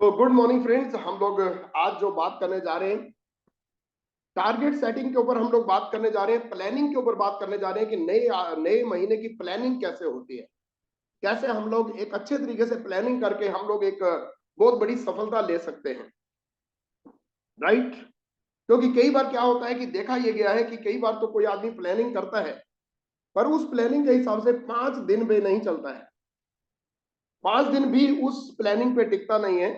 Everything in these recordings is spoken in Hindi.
तो गुड मॉर्निंग फ्रेंड्स। हम लोग आज जो बात करने जा रहे हैं टारगेट सेटिंग के ऊपर हम लोग बात करने जा रहे हैं, प्लानिंग के ऊपर बात करने जा रहे हैं कि नए नए महीने की प्लानिंग कैसे होती है, कैसे हम लोग एक अच्छे तरीके से प्लानिंग करके हम लोग एक बहुत बड़ी सफलता ले सकते हैं। राइट। क्योंकि कई बार क्या होता है कि देखा यह गया है कि कई बार तो कोई आदमी प्लानिंग करता है पर उस प्लानिंग के हिसाब से 5 दिन पे नहीं चलता है, 5 दिन भी उस प्लानिंग पे टिकता नहीं है।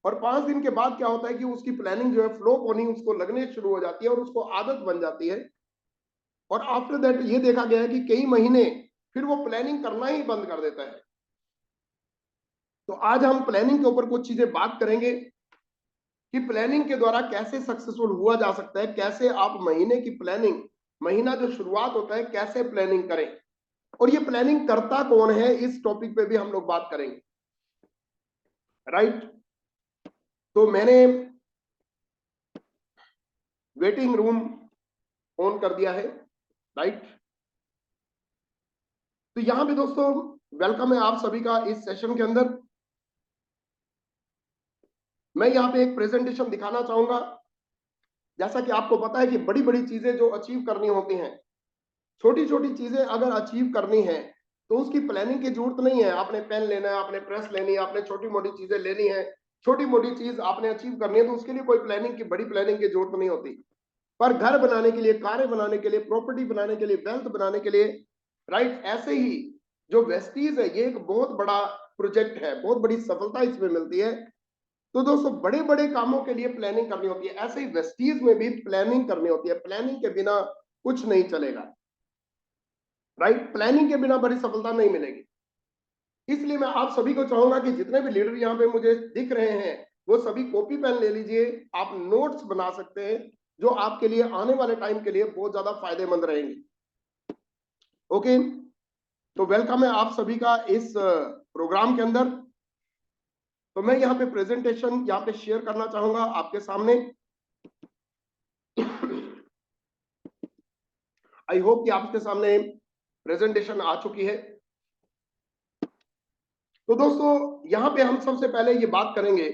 और 5 दिन के बाद क्या होता है कि उसकी प्लानिंग जो है फ्लॉप होनी उसको लगने शुरू हो जाती है और उसको आदत बन जाती है। और आफ्टर दैट ये देखा गया है कि कई महीने फिर वो प्लानिंग करना ही बंद कर देता है। तो आज हम प्लानिंग के ऊपर कुछ चीजें बात करेंगे कि प्लानिंग के द्वारा कैसे सक्सेसफुल हुआ जा सकता है, कैसे आप महीने की प्लानिंग, महीना जो शुरुआत होता है कैसे प्लानिंग करें, और ये प्लानिंग करता कौन है, इस टॉपिक पे भी हम लोग बात करेंगे। राइट। तो मैंने वेटिंग रूम ऑन कर दिया है। राइट। तो यहां पे दोस्तों वेलकम है आप सभी का इस सेशन के अंदर। मैं यहां पे एक प्रेजेंटेशन दिखाना चाहूंगा। जैसा कि आपको पता है कि बड़ी बड़ी चीजें जो अचीव करनी होती हैं, छोटी छोटी चीजें अगर अचीव करनी है तो उसकी प्लानिंग की जरूरत नहीं है। आपने पेन लेना है, आपने प्रेस लेनी है, आपने छोटी मोटी चीजें लेनी है, छोटी मोटी चीज आपने अचीव करनी है तो उसके लिए कोई प्लानिंग की, बड़ी प्लानिंग की जरूरत नहीं होती। पर घर बनाने के लिए, कारें बनाने के लिए, प्रॉपर्टी बनाने के लिए, वेल्थ बनाने के लिए, राइट, ऐसे ही जो वेस्टीज है ये एक बहुत बड़ा प्रोजेक्ट है, बहुत बड़ी सफलता इसमें मिलती है। तो दोस्तों बड़े बड़े कामों के लिए प्लानिंग करनी होती है, ऐसे ही वेस्टीज में भी प्लानिंग करनी होती है। प्लानिंग के बिना कुछ नहीं चलेगा। राइट। प्लानिंग के बिना बड़ी सफलता नहीं मिलेगी। इसलिए मैं आप सभी को चाहूंगा कि जितने भी लीडर यहाँ पे मुझे दिख रहे हैं वो सभी कॉपी पेन ले लीजिए। आप नोट्स बना सकते हैं जो आपके लिए आने वाले टाइम के लिए बहुत ज्यादा फायदेमंद रहेंगे। ओके। तो वेलकम है आप सभी का इस प्रोग्राम के अंदर। तो मैं यहाँ पे प्रेजेंटेशन यहाँ पे शेयर करना चाहूंगा आपके सामने। आई होप कि आपके सामने प्रेजेंटेशन आ चुकी है। तो दोस्तों यहाँ पे हम सबसे पहले ये बात करेंगे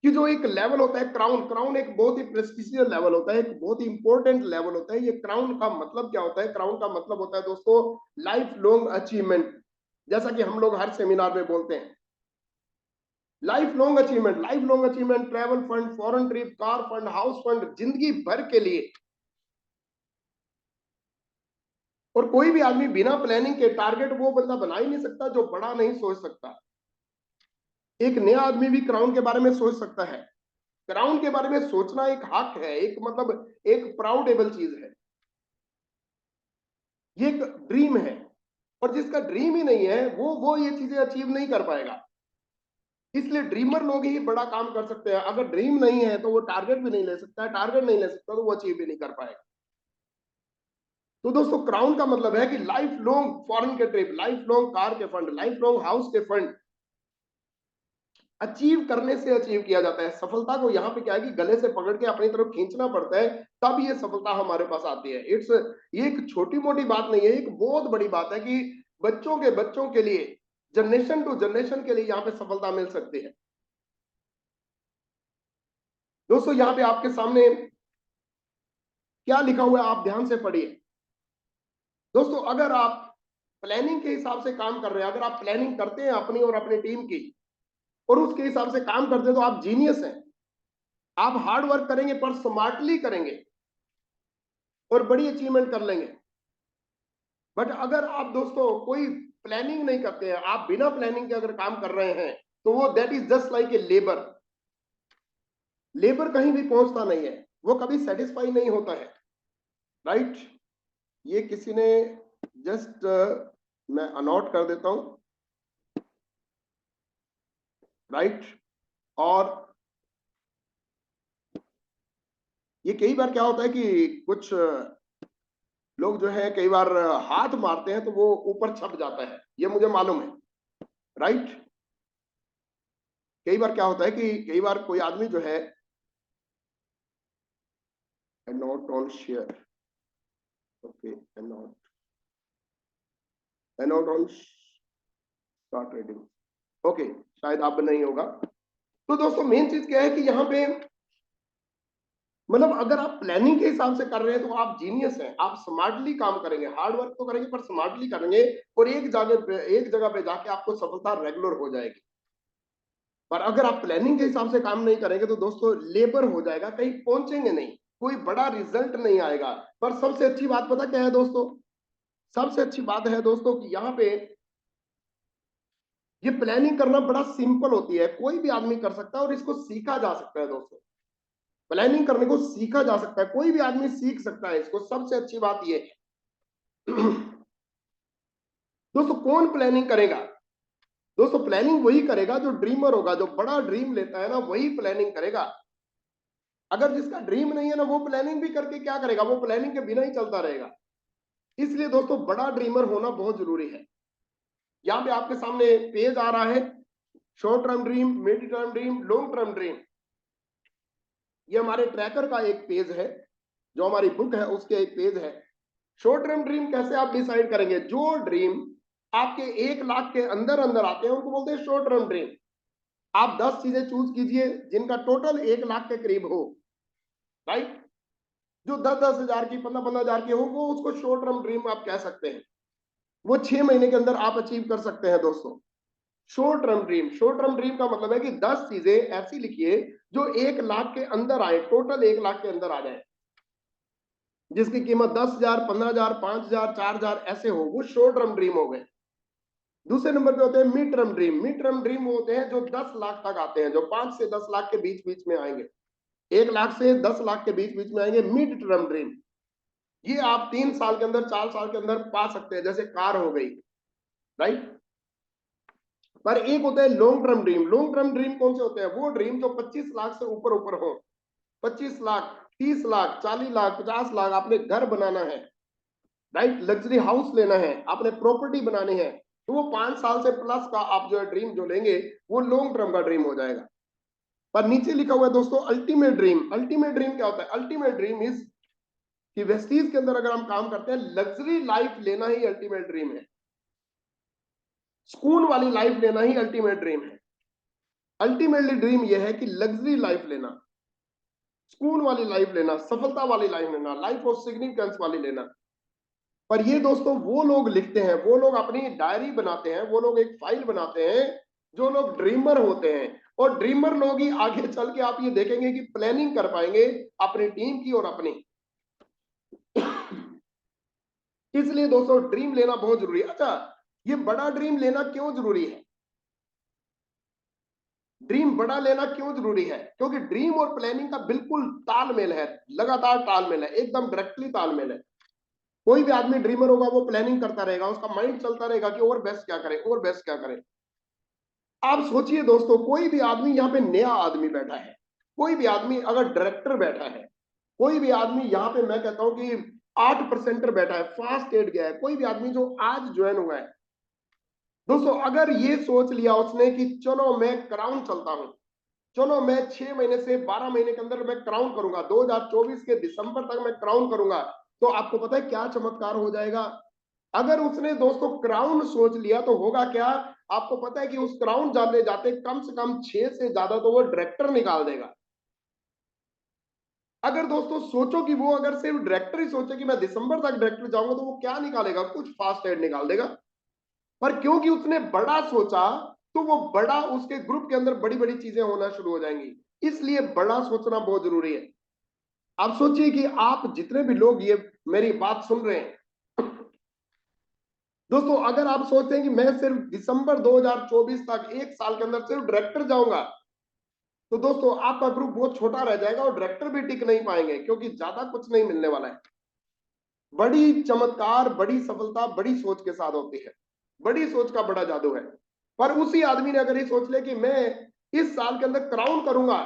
कि जो एक लेवल होता है क्राउन, क्राउन एक बहुत ही प्रेस्टिजियस लेवल होता है, एक बहुत ही इंपॉर्टेंट लेवल होता है। ये क्राउन का मतलब क्या होता है? क्राउन का मतलब होता है दोस्तों लाइफ लॉन्ग अचीवमेंट। जैसा कि हम लोग हर सेमिनार में बोलते हैं, life long achievement, life long achievement, travel fund, foreign trip, car fund, house fund, जिंदगी भर के लिए। और कोई भी आदमी बिना प्लानिंग के टारगेट वो बंदा बना ही नहीं सकता जो बड़ा नहीं सोच सकता। एक नया आदमी भी क्राउन के बारे में सोच सकता है। क्राउन के बारे में सोचना एक हक है, एक मतलब एक प्राउडेबल चीज है, ये एक ड्रीम है। और जिसका ड्रीम ही नहीं है वो ये चीजें अचीव नहीं कर पाएगा। इसलिए ड्रीमर लोग ही बड़ा काम कर सकते हैं। अगर ड्रीम नहीं है तो वो टारगेट भी नहीं ले सकता है, टारगेट नहीं ले सकता तो वो अचीव भी नहीं कर पाएगा। तो दोस्तों क्राउन का मतलब है कि लाइफ लॉन्ग फॉरेन के ट्रिप, लाइफ लॉन्ग कार के फंड, लाइफ लॉन्ग हाउस के फंड अचीव करने से अचीव किया जाता है। सफलता को यहाँ पे क्या है कि गले से पकड़ के अपनी तरफ खींचना पड़ता है, तब ये सफलता हमारे पास आती है। ये एक छोटी मोटी बात नहीं है, एक बहुत बड़ी बात है कि बच्चों के लिए, जनरेशन टू जनरेशन के लिए यहाँ पे सफलता मिल सकती है। दोस्तों यहाँ पे आपके सामने क्या लिखा हुआ है आप ध्यान से पढ़िए। दोस्तों अगर आप प्लानिंग के हिसाब से काम कर रहे हैं, अगर आप प्लानिंग करते हैं अपनी और अपनी टीम की और उसके हिसाब से काम करते हैं तो आप जीनियस हैं। आप हार्ड वर्क करेंगे पर स्मार्टली करेंगे और बड़ी अचीवमेंट कर लेंगे। बट अगर आप दोस्तों कोई प्लानिंग नहीं करते हैं, आप बिना प्लानिंग के अगर काम कर रहे हैं तो वो that is just like a labour. Labour कहीं भी पहुंचता नहीं है, वो कभी सेटिस्फाई नहीं होता है। राइट। ये किसी ने जस्ट मैं अनोट कर देता हूं। राइट। और ये कई बार क्या होता है कि कुछ लोग जो है कई बार हाथ मारते हैं तो वो ऊपर छप जाता है, ये मुझे मालूम है। राइट। कई बार क्या होता है कि कई बार कोई आदमी जो है not on share, okay, not on start reading, okay, शायद अब नहीं होगा। तो दोस्तों मेन चीज क्या है कि यहाँ पे मतलब अगर आप प्लानिंग के हिसाब से कर रहे हैं तो आप जीनियस हैं, आप स्मार्टली काम करेंगे, हार्ड वर्क तो करेंगे पर स्मार्टली करेंगे, और एक जगह पे जाके आपको सफलता रेगुलर हो जाएगी। पर अगर आप प्लानिंग के हिसाब से काम नहीं करेंगे तो दोस्तों लेबर हो जाएगा, कहीं पहुंचेंगे नहीं, कोई बड़ा रिजल्ट नहीं आएगा। पर सबसे अच्छी बात पता क्या है दोस्तों, सबसे अच्छी बात है दोस्तों कि यहाँ पे ये प्लानिंग करना बड़ा सिंपल होती है, कोई भी आदमी कर सकता है और इसको सीखा जा सकता है दोस्तों। प्लानिंग करने को सीखा जा सकता है, कोई भी आदमी सीख सकता है इसको, सबसे अच्छी बात ये है। दोस्तों कौन प्लानिंग करेगा? दोस्तों प्लानिंग वही करेगा जो ड्रीमर होगा, जो बड़ा ड्रीम लेता है ना वही प्लानिंग करेगा। अगर जिसका ड्रीम नहीं है ना वो प्लानिंग भी करके क्या करेगा, वो प्लानिंग के बिना ही चलता रहेगा। इसलिए दोस्तों बड़ा ड्रीमर होना बहुत जरूरी है। यहाँ पे आपके सामने पेज आ रहा है, short term dream, mid term dream, long term dream. ये हमारे ट्रैकर का एक पेज है, जो हमारी बुक है उसके एक पेज है। शॉर्ट टर्म ड्रीम कैसे आप डिसाइड करेंगे? जो ड्रीम आपके 1 लाख के अंदर अंदर आते हैं उनको बोलते हैं शॉर्ट टर्म ड्रीम। आप 10 चीजें चूज कीजिए जिनका टोटल 1 लाख के करीब हो, राइट? जो 10-10 हजार की, 15-15 हजार की हो, वो उसको शॉर्ट टर्म ड्रीम आप कह सकते हैं। वो 6 महीने के अंदर आप अचीव कर सकते हैं दोस्तों। Short term dream, short term dream का मतलब है कि 10 चीजें ऐसी लिखिए जो 1 लाख के अंदर आए, टोटल 1 लाख के अंदर आ जाए, जिसकी कीमत 10 हजार, 15 हजार, 5 हजार, 4 हजार ऐसे हो, वो शॉर्ट टर्म ड्रीम हो गए। दूसरे नंबर पे होते हैं mid term dream. Mid term dream वो होते हैं जो 10 लाख तक आते हैं, जो 5 से 10 लाख के बीच बीच में आएंगे, 1 लाख से 10 लाख के बीच बीच में आएंगे मिड टर्म ड्रीम। ये आप 3 साल के अंदर, 4 साल के अंदर पा सकते हैं, जैसे कार हो गई, राइट? पर एक होता है long term dream. Long term dream कौन से होते हैं? वो ड्रीम जो 25 लाख से ऊपर ऊपर हो। 25 लाख, 30 लाख, 40 लाख, 50 लाख, आपने घर बनाना है, राइट? लग्जरी हाउस लेना है, आपने प्रॉपर्टी बनानी है, तो वो 5 साल से प्लस का आप जो है ड्रीम जो लेंगे वो लॉन्ग टर्म का ड्रीम हो जाएगा। पर नीचे लिखा हुआ है दोस्तों अल्टीमेट ड्रीम। अल्टीमेट ड्रीम क्या होता है? अल्टीमेट ड्रीम इज कि वेस्टीज के अंदर अगर हम काम करते हैं, लग्जरी लाइफ लेना ही अल्टीमेट ड्रीम है, सुकून वाली लाइफ लेना ही अल्टीमेट ड्रीम है। अल्टीमेटली ड्रीम यह है कि लग्जरी लाइफ लेना, सुकून वाली लाइफ लेना, सफलता वाली लाइफ लेना, लाइफ ऑफ सिग्निफिकेंस वाली लेना। पर ये दोस्तों वो लोग लिखते हैं, वो लोग अपनी डायरी बनाते हैं, वो लोग एक फाइल बनाते हैं जो लोग ड्रीमर होते हैं। और ड्रीमर लोग ही आगे चल के आप ये देखेंगे कि प्लानिंग कर पाएंगे अपनी टीम की और अपनी। इसलिए दोस्तों ड्रीम लेना बहुत जरूरी है। अच्छा, ये बड़ा ड्रीम लेना क्यों जरूरी है? ड्रीम बड़ा लेना क्यों जरूरी है? क्योंकि ड्रीम और प्लानिंग का बिल्कुल तालमेल है, लगातार तालमेल है, एकदम डायरेक्टली तालमेल है। कोई भी आदमी ड्रीमर होगा वो प्लानिंग करता रहेगा, उसका माइंड चलता रहेगा कि और बेस्ट क्या करे, और बेस्ट क्या करे। आप सोचिए दोस्तों, कोई भी आदमी यहाँ पे नया आदमी बैठा है, कोई भी आदमी अगर डायरेक्टर बैठा है, कोई भी आदमी यहाँ पे मैं कहता हूं कि 8% बैठा है, फास्ट एड गया है, कोई भी आदमी जो आज ज्वाइन हुआ है दोस्तों, अगर ये सोच लिया उसने कि चलो मैं क्राउन चलता हूं, चलो मैं 6 महीने से 12 महीने के अंदर मैं क्राउन करूंगा, 2024 के दिसंबर तक मैं क्राउन करूंगा, तो आपको पता है क्या चमत्कार हो जाएगा? अगर उसने दोस्तों क्राउन सोच लिया तो होगा क्या? आपको पता है कि उस क्राउन जाने जाते कम से कम 6 से ज्यादा तो वो डायरेक्टर निकाल देगा। अगर दोस्तों सोचो कि वो अगर सिर्फ डायरेक्टर ही सोचे कि मैं दिसंबर तक डायरेक्टर जाऊंगा, तो वो क्या निकालेगा? कुछ फास्ट एड निकाल देगा। पर क्योंकि उसने बड़ा सोचा, तो वो बड़ा, उसके ग्रुप के अंदर बड़ी बड़ी चीजें होना शुरू हो जाएंगी। इसलिए बड़ा सोचना बहुत जरूरी है। आप सोचिए कि आप जितने भी लोग ये मेरी बात सुन रहे हैं दोस्तों, अगर आप सोचते हैं कि मैं सिर्फ दिसंबर 2024 तक 1 साल के अंदर सिर्फ डायरेक्टर जाऊंगा, तो दोस्तों आपका ग्रुप बहुत छोटा रह जाएगा और डायरेक्टर भी टिक नहीं पाएंगे, क्योंकि ज्यादा कुछ नहीं मिलने वाला है। बड़ी चमत्कार, बड़ी सफलता बड़ी सोच के साथ होती है, बड़ी सोच का बड़ा जादू है। पर उसी आदमी ने अगर ये सोच लिया कि मैं इस साल के अंदर क्राउन करूंगा,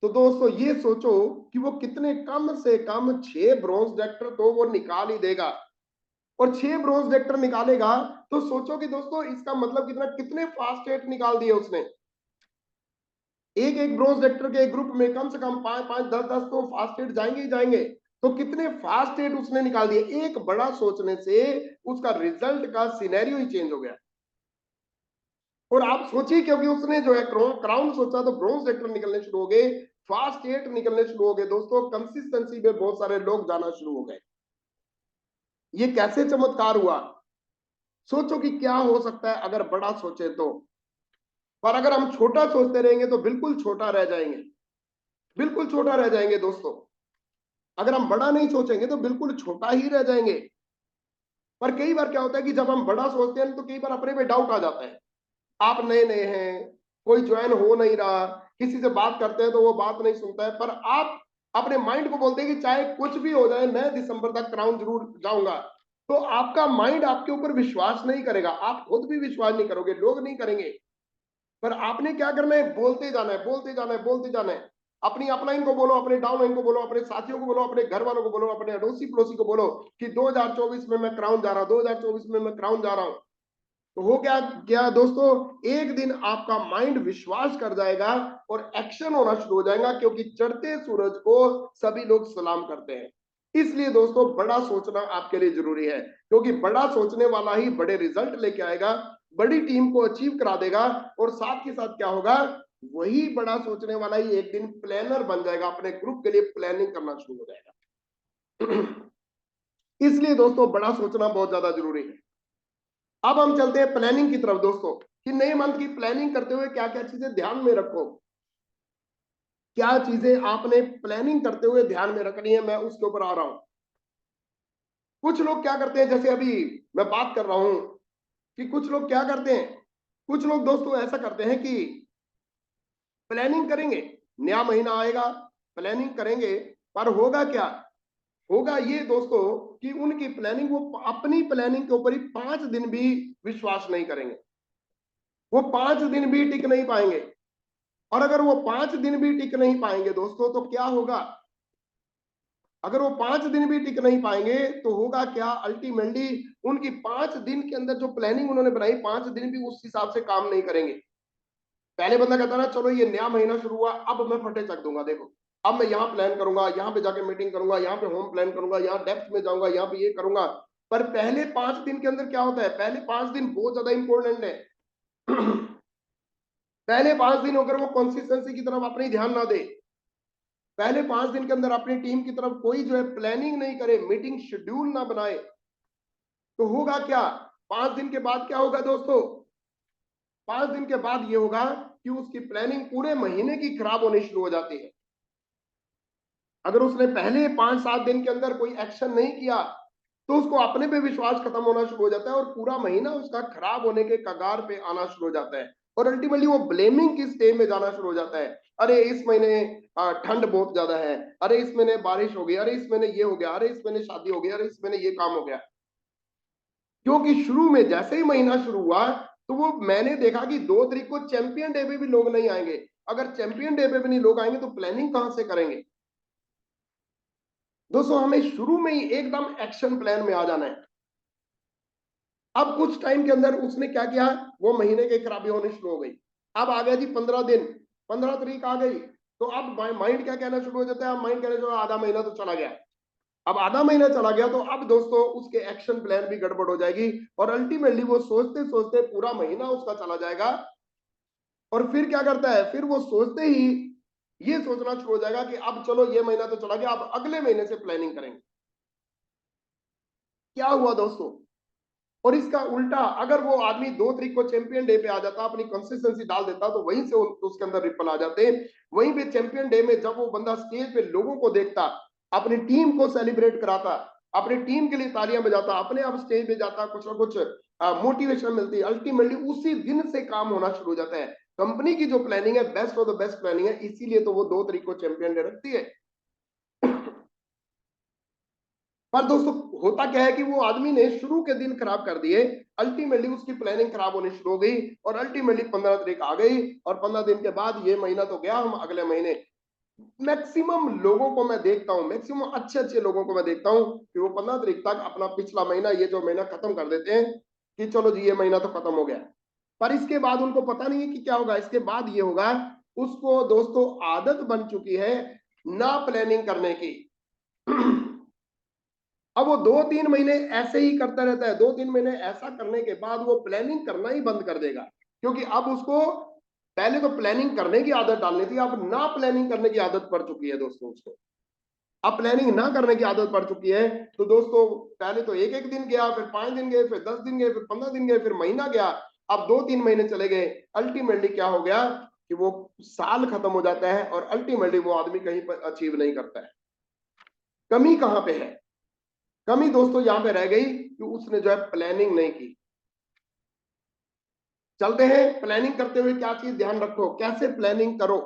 तो दोस्तों ये सोचो कि वो कितने कम से कम 6 ब्रॉन्ज डायरेक्टर तो वो निकाल ही देगा। और 6 ब्रॉन्ज डायरेक्टर निकालेगा तो सोचो कि दोस्तों इसका मतलब कितना, कितने फास्ट एड निकाल दिए उसने। एक एक ब्रॉन्ज डायरेक्टर के ग्रुप में कम से कम 5-5, 10-10 तो फास्ट एड जाएंगे ही जाएंगे। तो कितने फास्ट एड उसने निकाल दिए, एक बड़ा सोचने से उसका रिजल्ट का सिनेरियो ही चेंज हो गया। और आप सोचिए, क्योंकि उसने जो है क्राउन सोचा तो ब्रॉन्ज सेक्टर निकलने शुरू हो गए, फास्ट 8 निकलने शुरू हो गए दोस्तों, कंसिस्टेंसी में बहुत सारे लोग जाना शुरू हो गए। ये कैसे चमत्कार हुआ? सोचो कि क्या हो सकता है अगर बड़ा सोचे तो। पर अगर हम छोटा सोचते रहेंगे तो बिल्कुल छोटा रह जाएंगे, बिल्कुल छोटा रह जाएंगे दोस्तों। अगर हम बड़ा नहीं सोचेंगे तो बिल्कुल छोटा ही रह जाएंगे। पर कई बार क्या होता है कि जब हम बड़ा सोचते हैं तो कई बार अपने पे डाउट आ जाता है। आप नए नए हैं, कोई ज्वाइन हो नहीं रहा, किसी से बात करते हैं तो वो बात नहीं सुनता है, पर आप अपने माइंड को बोलते हैं कि चाहे कुछ भी हो जाए मैं दिसंबर तक क्राउन जरूर जाऊंगा। तो आपका माइंड आपके ऊपर विश्वास नहीं करेगा, आप खुद भी विश्वास नहीं करोगे, लोग नहीं करेंगे। पर आपने क्या करना है? बोलते जाना है, बोलते जाना है, बोलते जाना है। अपनी अपलाइन को बोलो, अपने डाउनलाइन को बोलो, अपने साथियों को बोलो, अपने घर वालों को बोलो, अपने अड़ोसी पड़ोसी को बोलो कि 2024 में मैं क्राउन जा रहा हूं, 2024 में मैं क्राउन जा रहा हूं। तो हो क्या क्या दोस्तों, एक दिन आपका माइंड विश्वास कर जाएगा और एक्शन होना शुरू हो जाएगा, क्योंकि चढ़ते सूरज को सभी लोग सलाम करते हैं। इसलिए दोस्तों बड़ा सोचना आपके लिए जरूरी है, क्योंकि बड़ा सोचने वाला ही बड़े रिजल्ट लेके आएगा, बड़ी टीम को अचीव करा देगा। और साथ के साथ क्या होगा, वही बड़ा सोचने वाला ही एक दिन प्लानर बन जाएगा, अपने ग्रुप के लिए प्लानिंग करना शुरू हो जाएगा। इसलिए दोस्तों बड़ा सोचना बहुत ज्यादा जरूरी है। अब हम चलते हैं प्लानिंग की तरफ दोस्तों, कि नए मंथ की प्लानिंग करते हुए क्या क्या चीजें ध्यान में रखो, क्या चीजें आपने प्लानिंग करते हुए ध्यान में रखनी है, मैं उसके ऊपर आ रहा हूं। कुछ लोग क्या करते हैं, जैसे अभी मैं बात कर रहा हूं कि कुछ लोग क्या करते हैं, कुछ लोग दोस्तों ऐसा करते हैं कि प्लानिंग करेंगे, नया महीना आएगा, प्लानिंग करेंगे, पर होगा क्या? होगा ये दोस्तों कि उनकी प्लानिंग, वो अपनी प्लानिंग के ऊपर ही 5 दिन भी विश्वास नहीं करेंगे, वो 5 दिन भी टिक नहीं पाएंगे। और अगर वो 5 दिन भी टिक नहीं पाएंगे दोस्तों तो क्या होगा? अगर वो 5 दिन भी टिक नहीं पाएंगे तो होगा क्या? अल्टीमेटली उनकी 5 दिन के अंदर जो प्लानिंग उन्होंने बनाई, 5 दिन भी उस हिसाब से काम नहीं करेंगे। पहले बंदा कहता ना, चलो ये नया महीना शुरू हुआ, अब मैं फटे चक दूंगा, देखो अब मैं यहाँ प्लान करूंगा, यहाँ पे जाके मीटिंग करूंगा, यहाँ पे होम प्लान करूंगा, यहाँ डेप्थ में जाऊंगा, यहाँ पे ये करूंगा। पर पहले 5 दिन के अंदर क्या होता है? पहले 5 दिन बहुत ज्यादा इंपॉर्टेंट है। पहले 5 दिन अगर वो कंसिस्टेंसी की तरफ अपनी ध्यान ना दे, पहले 5 दिन के अंदर अपनी टीम की तरफ कोई जो है प्लानिंग नहीं करे, मीटिंग शेड्यूल ना बनाए, तो होगा क्या? 5 दिन के बाद क्या होगा दोस्तों? 5 दिन के बाद ये होगा कि उसकी प्लानिंग पूरे महीने की खराब होनी शुरू हो जाती है। अगर उसने पहले 5-7 दिन के अंदर कोई एक्शन नहीं किया तो उसको अपने पे विश्वास खत्म होना शुरू हो जाता है, और पूरा महीना उसका खराब होने के कगार पे आना शुरू हो जाता है। और अल्टीमेटली वो ब्लेमिंग की स्टेज में जाना शुरू हो जाता है। अरे इस महीने ठंड बहुत ज्यादा है, अरे इस महीने बारिश हो गई, अरे इस महीने ये हो गया, अरे इस महीने शादी हो गई, अरे इस महीने ये काम हो गया। क्योंकि शुरू में जैसे ही महीना शुरू हुआ तो वो मैंने देखा कि 2 तारीख को चैंपियन डे पे भी लोग नहीं आएंगे। अगर चैंपियन डे पे भी नहीं लोग आएंगे तो प्लानिंग कहां से करेंगे? दोस्तों हमें शुरू में ही एकदम एक्शन प्लान में आ जाना है। अब कुछ टाइम के अंदर उसने क्या किया, वो महीने की खराबी होनी शुरू हो गई। अब आ गया जी 15 दिन, 15 तारीख आ गई, तो अब माइंड क्या कहना शुरू हो जाता है? माइंड कहना शुरू, आधा महीना तो चला गया। अब आधा महीना चला गया तो अब दोस्तों उसके एक्शन प्लान भी गड़बड़ हो जाएगी, और अल्टीमेटली वो सोचते सोचते पूरा महीना उसका चला जाएगा। और फिर क्या करता है, फिर वो सोचते ही ये सोचना शुरू हो जाएगा कि अब चलो ये महीना तो चला गया, अब अगले महीने से प्लानिंग करेंगे। क्या हुआ दोस्तों? और इसका उल्टा, अगर वो आदमी 2 तारीख को चैंपियन डे पे आ जाता, अपनी कंसिस्टेंसी डाल देता, तो वहीं से उसके अंदर रिपल आ जाते। वहीं पे चैंपियन डे में जब वो बंदा स्टेज पे लोगों को देखता, अपनी टीम को सेलिब्रेट कराता, अपनी टीम के लिए तालियां बजाता, अपने आप स्टेज पे जाता, कुछ ना कुछ मोटिवेशन मिलती, अल्टीमेटली उसी दिन से काम होना शुरू हो जाता है। कंपनी की जो प्लानिंग है best of the best planning है, इसीलिए तो वो 2 तारीख को चैंपियन डे रखती है। पर दोस्तों होता क्या है कि वो आदमी ने शुरू के दिन खराब कर दिए, अल्टीमेटली उसकी प्लानिंग खराब होनी शुरू हो गई, और अल्टीमेटली 15 तारीख आ गई, और 15 दिन के बाद ये महीना तो गया, हम अगले महीने। मैक्सिमम लोगों को मैं देखता हूं, मैक्सिमम अच्छे अच्छे लोगों को मैं देखता हूं कि वो 15 तारीख तक अपना पिछला महीना, ये जो महीना खत्म कर देते हैं कि चलो जी ये महीना तो खत्म हो गया। पर इसके बाद उनको पता नहीं है कि क्या होगा, इसके बाद ये होगा, उसको दोस्तों आदत बन चुकी है ना प्लानिंग करने की। अब वो 2-3 महीने ऐसे ही करता रहता है, 2-3 महीने ऐसा करने के बाद वो प्लानिंग करना ही बंद कर देगा। क्योंकि अब उसको पहले तो प्लानिंग करने की आदत डालनी थी, अब ना प्लानिंग करने की आदत पड़ चुकी है दोस्तों उसको। अब प्लानिंग ना करने की आदत पड़ चुकी है, तो दोस्तों पहले तो एक एक दिन गया, फिर 5 दिन गए, फिर 10 दिन गए, फिर 15 दिन गए, फिर महीना गया, अब 2-3 महीने चले गए। अल्टीमेटली क्या हो गया कि वो साल खत्म हो जाता है और अल्टीमेटली वो आदमी कहीं पर अचीव नहीं करता है। कमी कहां पे है? कमी दोस्तों यहां पे रह गई कि उसने जो है प्लानिंग नहीं की। चलते हैं, प्लानिंग करते हुए क्या चीज ध्यान रखो, कैसे प्लानिंग करो।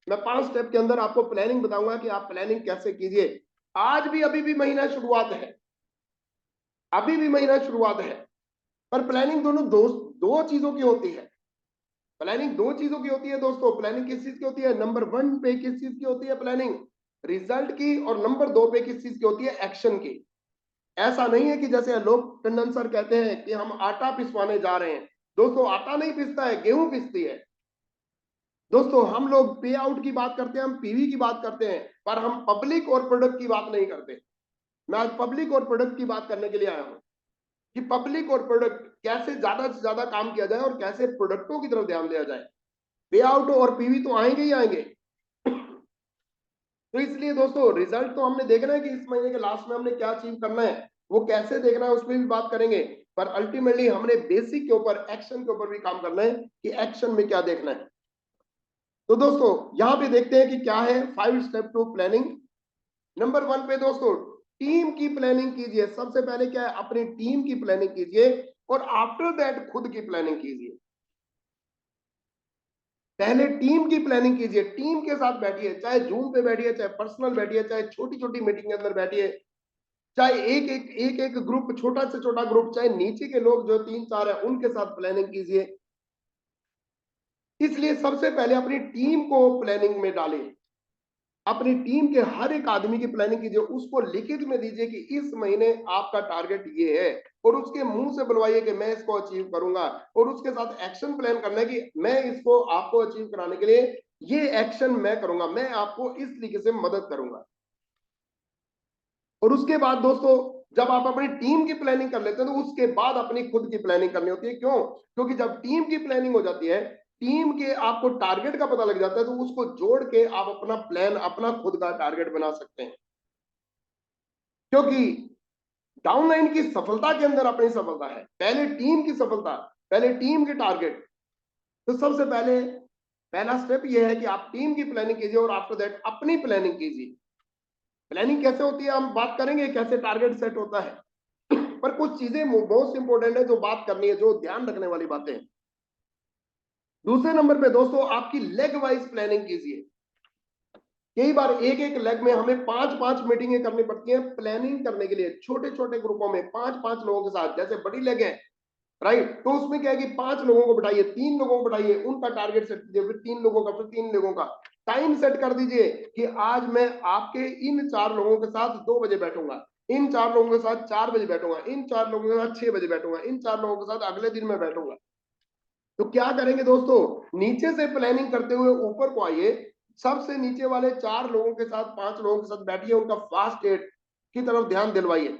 मैं 5 स्टेप के अंदर आपको प्लानिंग बताऊंगा कि आप प्लानिंग कैसे कीजिए। आज भी अभी भी महीना शुरुआत है, अभी भी महीना शुरुआत है, पर प्लानिंग दोनों दो चीजों की होती है। प्लानिंग दो चीजों की होती है दोस्तों। प्लानिंग किस चीज की होती है? नंबर 1 पे किस चीज की होती है प्लानिंग? रिजल्ट की। और नंबर 2 पे किस चीज की होती है? एक्शन की। ऐसा नहीं है कि जैसे लोग टंडन सर कहते हैं कि हम आटा पिसवाने जा रहे हैं। दोस्तों आटा नहीं पिसता है, गेहूं पिसती है। दोस्तों हम लोग पे आउट की बात करते हैं, हम पीवी की बात करते हैं, पर हम पब्लिक और प्रोडक्ट की बात नहीं करते। मैं आज पब्लिक और प्रोडक्ट की बात करने के लिए आया हूं कि पब्लिक और प्रोडक्ट कैसे ज्यादा से ज्यादा काम किया जाए और कैसे प्रोडक्टों की तरफ ध्यान दिया जाए। पे आउट और पीवी तो आएंगे ही आएंगे। तो इसलिए दोस्तों रिजल्ट तो हमने देखना है कि इस महीने के लास्ट में हमने क्या अचीव करना है, वो कैसे देखना है उसमें भी बात करेंगे। पर अल्टीमेटली हमने बेसिक के ऊपर, एक्शन के ऊपर भी काम करना है कि एक्शन में क्या देखना है। तो दोस्तों यहां पे देखते हैं कि क्या है 5 स्टेप टू प्लानिंग। नंबर 1 पे दोस्तों टीम की प्लानिंग कीजिए। सबसे पहले क्या है? अपनी टीम की प्लानिंग कीजिए और आफ्टर दैट खुद की प्लानिंग कीजिए। पहले टीम की प्लानिंग कीजिए, टीम के साथ बैठिए, चाहे जूम पे बैठिए, चाहे पर्सनल बैठिए, चाहे छोटी छोटी मीटिंग के अंदर बैठिए, चाहे एक ग्रुप, छोटा से छोटा ग्रुप, चाहे नीचे के लोग जो 3-4 है उनके साथ प्लानिंग कीजिए। इसलिए सबसे पहले अपनी टीम को प्लानिंग में डालें। अपनी टीम के हर एक आदमी की प्लानिंग कीजिए, उसको लिखित में दीजिए कि इस महीने आपका टारगेट ये है, और उसके मुंह से बुलवाइए कि मैं इसको अचीव करूंगा, और उसके साथ एक्शन प्लान करना है कि मैं इसको आपको अचीव कराने के लिए ये एक्शन मैं करूंगा, मैं आपको इस तरीके से मदद करूंगा। और उसके बाद दोस्तों जब आप अपनी टीम की प्लानिंग कर लेते हैं तो उसके बाद अपनी खुद की प्लानिंग करनी होती है। क्यों? क्योंकि जब टीम की प्लानिंग हो जाती है, टीम के आपको टारगेट का पता लग जाता है, तो उसको जोड़ के आप अपना प्लान, अपना खुद का टारगेट बना सकते हैं। क्योंकि डाउनलाइन की सफलता के अंदर अपनी सफलता है, पहले टीम की सफलता, पहले टीम के टारगेट। तो सबसे पहले पहला स्टेप यह है कि आप टीम की प्लानिंग कीजिए और आफ्टर दैट अपनी प्लानिंग कीजिए। प्लानिंग कैसे होती है हम बात करेंगे, कैसे टारगेट सेट होता है। पर कुछ चीजें मोस्ट इंपोर्टेंट है जो बात करनी है, जो ध्यान रखने वाली बातें हैं। दूसरे नंबर पे दोस्तों आपकी लेग वाइज प्लानिंग कीजिए। कई बार एक एक लेग में हमें 5-5 मीटिंगें करनी पड़ती हैं प्लानिंग करने के लिए, छोटे छोटे ग्रुपों में 5-5 लोगों के साथ। जैसे बड़ी लेग है, राइट, तो उसमें क्या है कि 5 लोगों को बिठाइए, 3 लोगों को बिठाइए, उनका टारगेट सेट कीजिए, फिर 3 लोगों का, फिर 3 लोगों का टाइम सेट कर दीजिए कि आज मैं आपके इन 4 लोगों के साथ 2 बजे बैठूंगा, इन 4 लोगों के साथ 4 बजे बैठूंगा, इन 4 लोगों के साथ 6 बजे बैठूंगा, इन 4 लोगों के साथ अगले दिन मैं बैठूंगा। तो क्या करेंगे दोस्तों, नीचे से प्लानिंग करते हुए ऊपर को आइए, सबसे नीचे वाले 4 लोगों के साथ, 5 लोगों के साथ बैठिए, उनका फास्ट डेट की तरफ ध्यान दिलवाइए।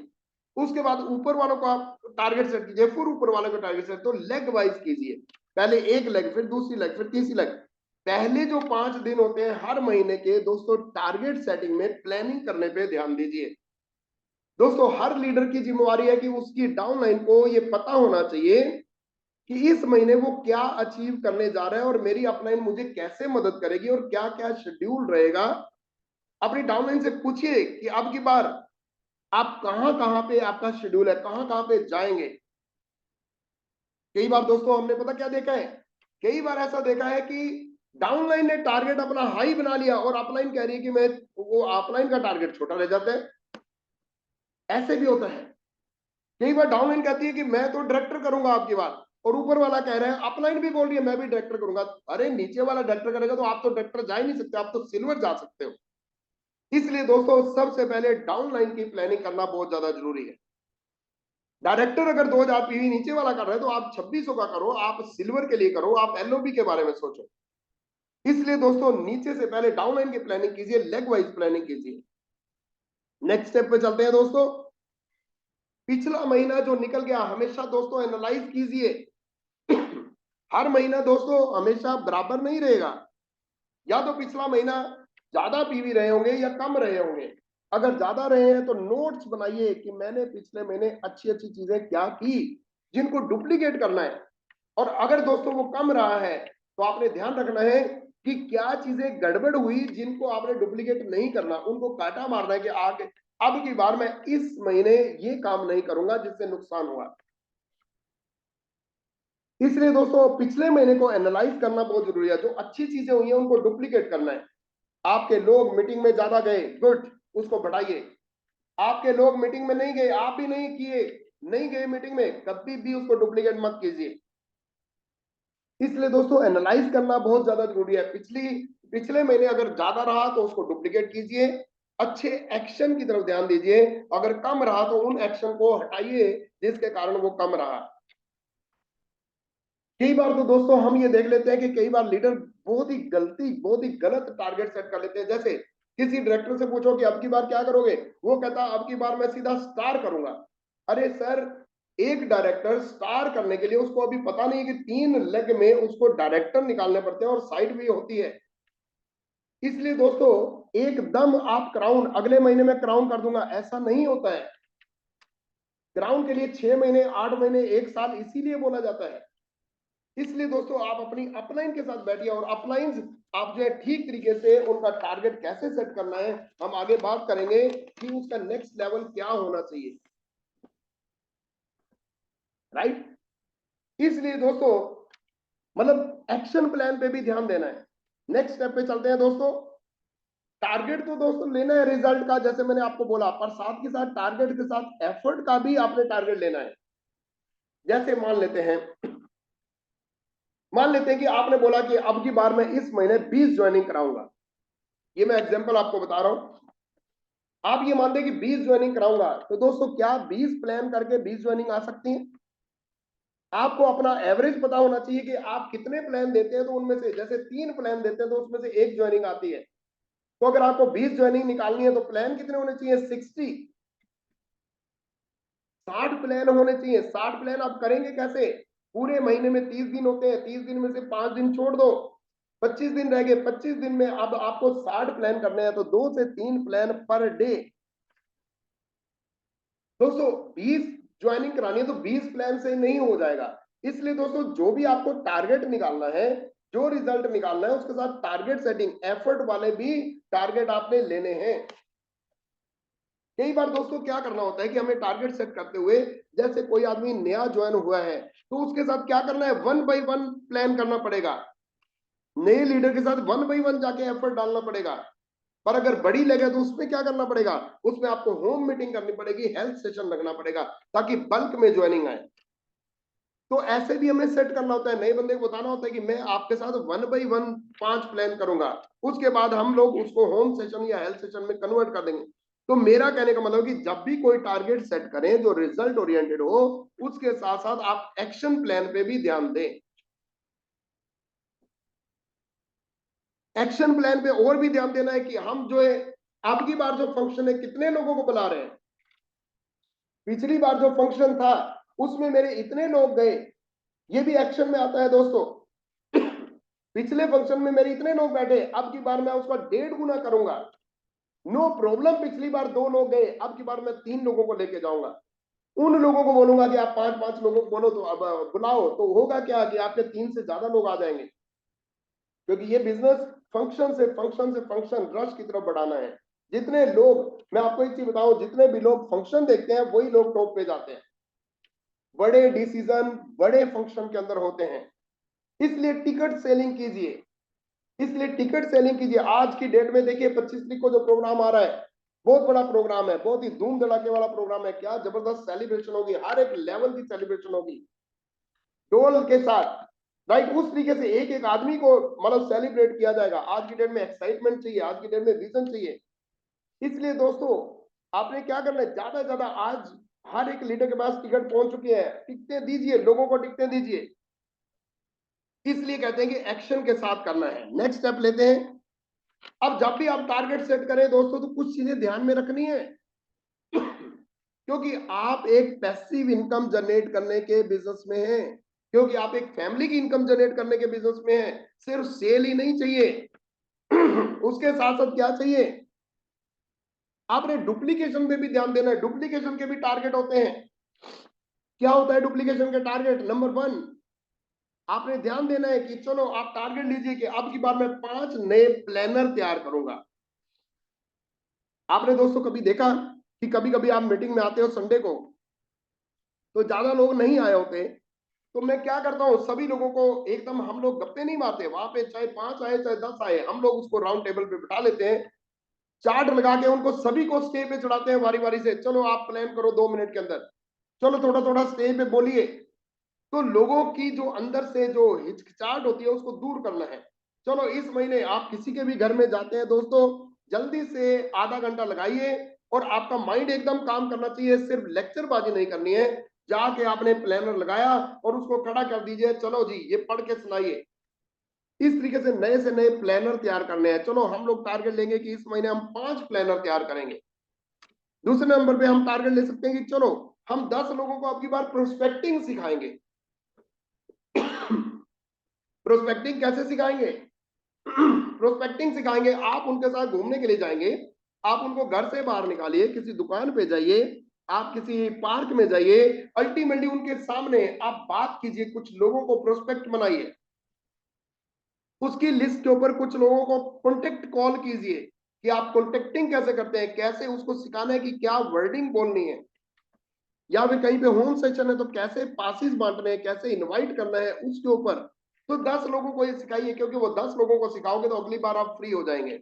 उसके बाद ऊपर वालों का टारगेट सेट कीजिए, फिर ऊपर वालों का टारगेट सेट, तो लेग वाइज कीजिए। पहले एक लेग, फिर दूसरी लेग, फिर तीसरी लेग। पहले जो 5 दिन होते हैं हर महीने के दोस्तों, टारगेट सेटिंग में, प्लानिंग करने पे ध्यान दीजिए। दोस्तों हर लीडर की जिम्मेवारी है कि उसकी डाउनलाइन को ये पता होना चाहिए कि इस महीने वो क्या अचीव करने जा रहा है और मेरी अपलाइन मुझे कैसे मदद करेगी और क्या क्या शेड्यूल रहेगा। अपनी डाउनलाइन से पूछिए कि अब की बार आप कहां कहां पे आपका शेड्यूल है, कहां कहां पे जाएंगे। कई बार दोस्तों हमने पता क्या देखा है, कई बार ऐसा देखा है कि डाउनलाइन ने टारगेट अपना हाई बना लिया और अपलाइन कह रही है कि मैं, वो अपलाइन का टारगेट छोटा रह जाता है। ऐसे भी होता है। कई बार डाउनलाइन कहती है कि मैं तो डायरेक्टर करूंगा आपकी बात, और ऊपर वाला कह रहा है, अपलाइन भी बोल रही है मैं भी डायरेक्टर करूंगा। अरे नीचे वाला डायरेक्टर करेगा तो आप तो डायरेक्टर जा ही नहीं सकते, आप तो सिल्वर जा सकते हो। इसलिए दोस्तों सबसे पहले डाउनलाइन की प्लानिंग करना बहुत ज्यादा जरूरी है। डायरेक्टर अगर 2000 पीवी नीचे वाला कर रहा है तो आप 2600 का करो, आप सिल्वर के लिए करो, आप एलओबी के बारे में सोचो। इसलिए दोस्तों नीचे से पहले डाउनलाइन की प्लानिंग कीजिए, लेग वाइज प्लानिंग कीजिए। नेक्स्ट स्टेप पे चलते हैं दोस्तों। पिछला महीना जो निकल गया, हमेशा दोस्तों एनालाइज कीजिए हर महीना दोस्तों हमेशा बराबर नहीं रहेगा, या तो पिछला महीना ज्यादा पीवी रहे होंगे या कम रहे होंगे। अगर ज्यादा रहे हैं तो नोट्स बनाइए कि मैंने पिछले महीने अच्छी अच्छी चीजें क्या की जिनको डुप्लीकेट करना है। और अगर दोस्तों वो कम रहा है तो आपने ध्यान रखना है कि क्या चीजें गड़बड़ हुई जिनको आपने डुप्लीकेट नहीं करना, उनको काटा मारना है कि आगे अब की बार मैं इस महीने ये काम नहीं करूंगा जिससे नुकसान हुआ। इसलिए दोस्तों पिछले महीने को एनालाइज करना बहुत जरूरी है। जो अच्छी चीजें हुई हैं उनको डुप्लीकेट करना है। आपके लोग मीटिंग में ज्यादा गए, गुड, उसको बढ़ाइए। आपके लोग मीटिंग में नहीं गए, आप भी नहीं किए, नहीं गए मीटिंग में, कभी भी उसको डुप्लीकेट मत कीजिए। इसलिए दोस्तों एनालाइज करना बहुत ज्यादा जरूरी है। पिछले महीने अगर ज्यादा रहा तो उसको डुप्लीकेट कीजिए, अच्छे एक्शन की तरफ ध्यान दीजिए। अगर कम रहा तो उन एक्शन को हटाइए जिसके कारण वो कम रहा। कई बार तो दोस्तों हम ये देख लेते हैं कि कई बार लीडर बहुत ही गलत टारगेट सेट कर लेते हैं। जैसे किसी डायरेक्टर से पूछो कि अब की बार क्या करोगे, वो कहता अब की बार मैं सीधा स्टार करूंगा। अरे सर, एक डायरेक्टर स्टार करने के लिए उसको अभी पता नहीं कि 3 लेग में उसको डायरेक्टर निकालने पड़ते हैं और साइड भी होती है। इसलिए दोस्तों एकदम आप क्राउन अगले महीने में क्राउन कर दूंगा, ऐसा नहीं होता है। क्राउन के लिए 6 महीने, 8 महीने, 1 साल इसीलिए बोला जाता है। इसलिए दोस्तों आप अपनी अपलाइन के साथ बैठिए और अपलाइन आप जो है ठीक तरीके से उनका टारगेट कैसे सेट करना है हम आगे बात करेंगे कि उसका नेक्स्ट लेवल क्या होना चाहिए, राइट। इसलिए दोस्तों मतलब एक्शन प्लान पे भी ध्यान देना है। नेक्स्ट स्टेप पे चलते हैं दोस्तों। टारगेट तो दोस्तों लेना है रिजल्ट का, जैसे मैंने आपको बोला, पर साथ के साथ टारगेट के साथ एफर्ट का भी आपने टारगेट लेना है। जैसे मान लेते हैं कि आपने बोला कि अब की बार मैं इस महीने 20 ज्वाइनिंग कराऊंगा। ये मैं एग्जांपल आपको बता रहा हूं। आप ये मान दें कि 20 ज्वाइनिंग कराऊंगा, तो दोस्तों क्या 20 प्लान करके 20 ज्वाइनिंग आ सकती है? आपको अपना एवरेज पता होना चाहिए कि आप कितने प्लान देते हैं, तो उनमें से जैसे 3 प्लान देते हैं तो उसमें से 1 ज्वाइनिंग आती है। तो अगर आपको 20 ज्वाइनिंग निकालनी है तो प्लान कितने होने चाहिए? 60 प्लान होने चाहिए। 60 प्लान आप करेंगे कैसे? पूरे महीने में 30 दिन होते हैं, 30 दिन में से 5 दिन छोड़ दो, 25 दिन रह गए। 25 दिन में अब आपको 60 प्लान करने हैं, तो 2 से 3 प्लान पर डे। दोस्तों 20 ज्वाइनिंग करानी है तो 20 प्लान से नहीं हो जाएगा। इसलिए दोस्तों जो भी आपको टारगेट निकालना है, जो रिजल्ट निकालना है, उसके साथ टारगेट सेटिंग एफर्ट वाले भी टारगेट आपने लेने हैं। कई बार दोस्तों क्या करना होता है कि हमें टारगेट सेट करते हुए, जैसे कोई आदमी नया ज्वाइन हुआ है तो उसके साथ क्या करना है, 1 बाय 1 प्लान करना पड़ेगा। नए लीडर के साथ 1 बाय 1 जाके एफर्ट डालना पड़ेगा। पर अगर बड़ी लगे तो उसमें क्या करना पड़ेगा, उसमें आपको होम मीटिंग करनी पड़ेगी, हेल्थ सेशन लगना पड़ेगा ताकि बल्क में ज्वाइनिंग आए। तो ऐसे भी हमें सेट करना होता है। नए बंदे को बताना होता है कि मैं आपके साथ 1 बाय 1 5 प्लान करूंगा, उसके बाद हम लोग उसको होम सेशन या हेल्थ सेशन में कन्वर्ट कर देंगे। तो मेरा कहने का मतलब कि जब भी कोई टारगेट सेट करें जो रिजल्ट ओरिएंटेड हो, उसके साथ साथ आप एक्शन प्लान पे भी ध्यान दें। एक्शन प्लान पे और भी ध्यान देना है कि हम जो है अब की बार जो फंक्शन है कितने लोगों को बुला रहे हैं। पिछली बार जो फंक्शन था उसमें मेरे इतने लोग गए, ये भी एक्शन में आता है दोस्तों। पिछले फंक्शन में मेरे इतने लोग बैठे, अब की बार मैं उसका 1.5 गुना करूंगा। नो प्रॉब्लम, पिछली बार 2 लोग गए, अब की बार मैं 3 लोगों को लेके जाऊंगा। उन लोगों को बोलूंगा कि आप 5-5 लोगों को बोलो, तो अब बुलाओ, तो होगा क्या कि आपके 3 से ज्यादा लोग आ जाएंगे। क्योंकि ये बिजनेस फंक्शन रश की तरफ बढ़ाना है। जितने लोग, मैं आपको एक चीज बताऊं, जितने भी लोग फंक्शन देखते हैं वही लोग टॉप पे जाते हैं। बड़े डिसीजन बड़े फंक्शन के अंदर होते हैं। इसलिए टिकट सेलिंग कीजिए। आज की डेट में देखिए 25 तारीख को जो प्रोग्राम आ रहा है, बहुत बड़ा प्रोग्राम है, बहुत ही धूम धड़ाके वाला प्रोग्राम है। क्या जबरदस्त सेलिब्रेशन होगी, हर एक लेवल की सेलिब्रेशन होगी डोल के साथ, राइट। उस तरीके से एक एक आदमी को मतलब सेलिब्रेट किया जाएगा। आज की डेट में एक्साइटमेंट चाहिए, आज की डेट में विजन चाहिए। इसलिए दोस्तों आपने क्या करना है, ज्यादा से ज्यादा आज हर एक लीडर के पास टिकट पहुंच चुकी है, टिकटें दीजिए, लोगों को टिकटें दीजिए। इसलिए कहते हैं कि एक्शन के साथ करना है। नेक्स्ट स्टेप लेते हैं। अब जब भी आप टारगेट सेट करें दोस्तों, तो कुछ चीजें ध्यान में रखनी है। क्योंकि आप एक पैसिव इनकम जनरेट करने के बिजनेस में हैं। क्योंकि आप एक फैमिली की इनकम जनरेट करने के बिजनेस में हैं। सिर्फ सेल ही नहीं चाहिए, उसके साथ साथ क्या चाहिए, आपने डुप्लीकेशन पे भी ध्यान देना है। डुप्लीकेशन के भी टारगेट होते हैं। क्या होता है डुप्लीकेशन के टारगेट? नंबर 1, आपने ध्यान देना है कि चलो आप टारगेट लीजिए कि अब की बार मैं 5 नए प्लानर तैयार करूंगा। आपने दोस्तों कभी देखा कि कभी कभी आप मीटिंग में आते हो संडे को, तो ज्यादा लोग नहीं आए होते, तो मैं क्या करता हूं, सभी लोगों को एकदम, हम लोग गप्पे नहीं मारते वहां पे, चाहे 5 आए चाहे 10 आए, हम लोग उसको राउंड टेबल पे बिठा लेते हैं, चार्ट लगा के उनको सभी को स्टेज पे चढ़ाते हैं बारी बारी से। चलो आप प्लान करो 2 मिनट के अंदर, चलो थोड़ा थोड़ा स्टेज पे बोलिए। तो लोगों की जो अंदर से जो हिचकिचाहट होती है उसको दूर करना है। चलो इस महीने आप किसी के भी घर में जाते हैं दोस्तों, जल्दी से आधा घंटा लगाइए और आपका माइंड एकदम काम करना चाहिए, सिर्फ लेक्चरबाजी नहीं करनी है। जाके आपने प्लानर लगाया और उसको खड़ा कर दीजिए, चलो जी ये पढ़ के सुनाइए। इस तरीके से नए प्लानर तैयार करने हैं। चलो हम लोग टारगेट लेंगे कि इस महीने हम 5 प्लानर तैयार करेंगे। दूसरे नंबर पे हम टारगेट ले सकते हैं कि चलो हम 10 लोगों को अब की बार प्रोस्पेक्टिंग सिखाएंगे। प्रोस्पेक्टिंग कैसे सिखाएंगे? प्रोस्पेक्टिंग सिखाएंगे, आप उनके साथ घूमने के लिए जाएंगे, आप उनको घर से बाहर निकालिए, किसी दुकान पे जाइए, आप किसी पार्क में जाइए, अल्टीमेटली उनके सामने आप बात कीजिए, कुछ लोगों को प्रोस्पेक्ट बनाइए, उसकी लिस्ट के ऊपर कुछ लोगों को कॉन्टेक्ट कॉल कीजिए कि आप कॉन्टेक्टिंग कैसे करते हैं, कैसे उसको सिखाना है कि क्या वर्डिंग बोलनी है, या फिर कहीं पे होम सेशन है तो कैसे पासिस बांटने हैं, कैसे इनवाइट करना है उसके ऊपर। तो 10 लोगों को ये सिखाइए, क्योंकि वो 10 लोगों को सिखाओगे तो अगली बार आप फ्री हो जाएंगे।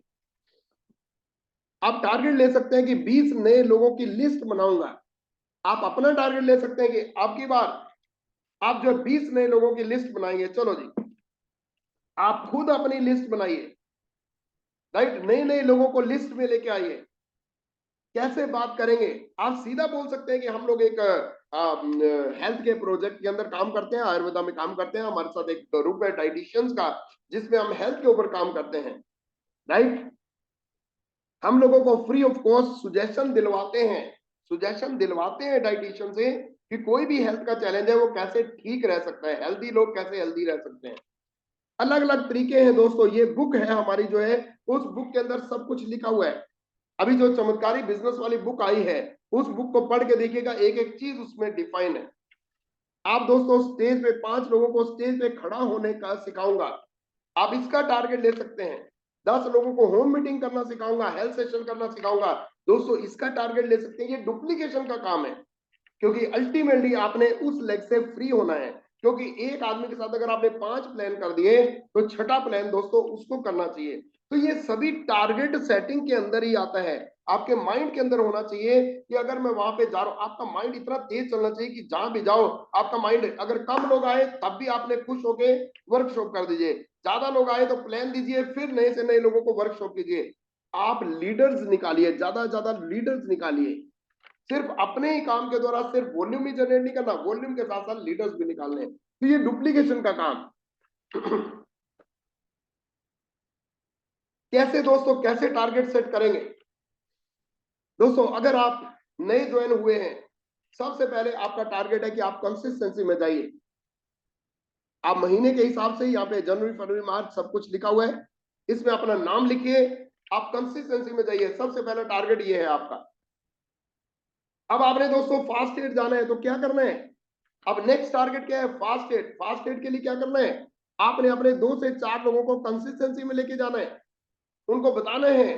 आप टारगेट ले सकते हैं कि 20 नए लोगों की लिस्ट बनाऊंगा। आप अपना टारगेट ले सकते हैं कि आपकी बार आप जो 20 नए लोगों की लिस्ट बनाएंगे। चलो जी आप खुद अपनी लिस्ट बनाइए, राइट, नए नए लोगों को लिस्ट में लेके आइए। कैसे बात करेंगे? आप सीधा बोल सकते हैं कि हम लोग एक हेल्थ के प्रोजेक्ट के अंदर काम करते हैं, आयुर्वेदा में काम करते हैं, हमारे साथ एक ग्रुप है डाइटिशियंस का जिसमें हम हेल्थ के ऊपर काम करते हैं, राइट। हम लोगों को फ्री ऑफ कॉस्ट सुजेशन दिलवाते हैं डाइटिशियन से कि कोई भी हेल्थ का चैलेंज है वो कैसे ठीक रह सकता है, हेल्दी लोग कैसे हेल्दी रह सकते हैं। अलग अलग तरीके हैं दोस्तों। ये बुक है हमारी जो है, उस बुक के अंदर सब कुछ लिखा हुआ है। अभी जो चमत्कारी बिजनेस वाली बुक आई है, उस बुक को पढ़ के देखिएगा, एक एक चीज उसमें डिफाइन है। आप दोस्तों स्टेज पे 5 लोगों को स्टेज पे खड़ा होने का सिखाऊंगा, आप इसका टारगेट ले सकते हैं। 10 लोगों को होम मीटिंग करना सिखाऊंगा, हेल्थ सेशन करना सिखाऊंगा, दोस्तों इसका टारगेट ले सकते हैं। ये डुप्लीकेशन का काम है, क्योंकि अल्टीमेटली आपने उस लेग से फ्री होना है। क्योंकि एक आदमी के साथ अगर आपने 5 प्लान कर दिए तो छठा प्लान दोस्तों उसको करना चाहिए। तो ये सभी टारगेट सेटिंग के अंदर ही आता है, आपके माइंड के अंदर होना चाहिए कि अगर मैं वहां पे जा रहा हूं, आपका माइंड इतना तेज चलना चाहिए कि जहां भी जाओ आपका माइंड, अगर कम लोग आए तब भी आपने खुश होके वर्कशॉप कर दीजिए, ज्यादा लोग आए तो प्लान दीजिए, फिर नए से नए लोगों को वर्कशॉप कीजिए। आप लीडर्स निकालिए, ज्यादा से ज्यादा लीडर्स निकालिए। सिर्फ अपने ही काम के द्वारा सिर्फ वॉल्यूम ही जनरेट नहीं करना, वॉल्यूम के साथ साथ लीडर्स भी निकालने हैं। तो ये डुप्लीकेशन का काम। कैसे दोस्तों, कैसे टारगेट सेट करेंगे? दोस्तों अगर आप नए ज्वाइन हुए हैं, सबसे पहले आपका टारगेट है कि आप कंसिस्टेंसी में जाइए। आप महीने के हिसाब से, यहाँ पे जनवरी फरवरी मार्च सब कुछ लिखा हुआ है, इसमें अपना नाम लिखिए, आप कंसिस्टेंसी में जाइए। सबसे पहला टारगेट ये है आपका। अब आपने दोस्तों फास्ट एड जाना है तो क्या करना है? अब नेक्स्ट टारगेट क्या है? Fast add. फास्ट एड के लिए क्या करना है? आपने अपने 2 से 4 लोगों को कंसिस्टेंसी में लेके जाना है। उनको बताना है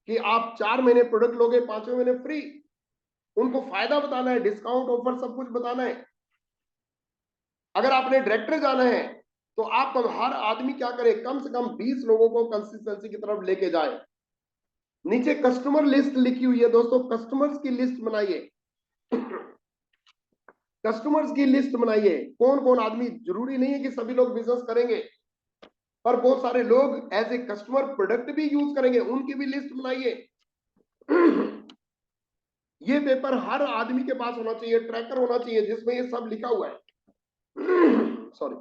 कि आप 4 महीने प्रोडक्ट लोगे, 5वें महीने फ्री। उनको फायदा बताना है, डिस्काउंट ऑफर सब कुछ बताना है। अगर आपने डायरेक्टर जाना है तो आप हर आदमी क्या करे, कम से कम 20 लोगों को कंसिस्टेंसी की तरफ लेके जाए। नीचे कस्टमर लिस्ट लिखी हुई है दोस्तों, कस्टमर्स की लिस्ट बनाइए। कस्टमर्स की लिस्ट बनाइए, कौन कौन आदमी, जरूरी नहीं है कि सभी लोग बिजनेस करेंगे, पर बहुत सारे लोग एज ए कस्टमर प्रोडक्ट भी यूज करेंगे, उनकी भी लिस्ट बनाइए। ये पेपर हर आदमी के पास होना चाहिए, ट्रैकर होना चाहिए जिसमें ये सब लिखा हुआ है। सॉरी,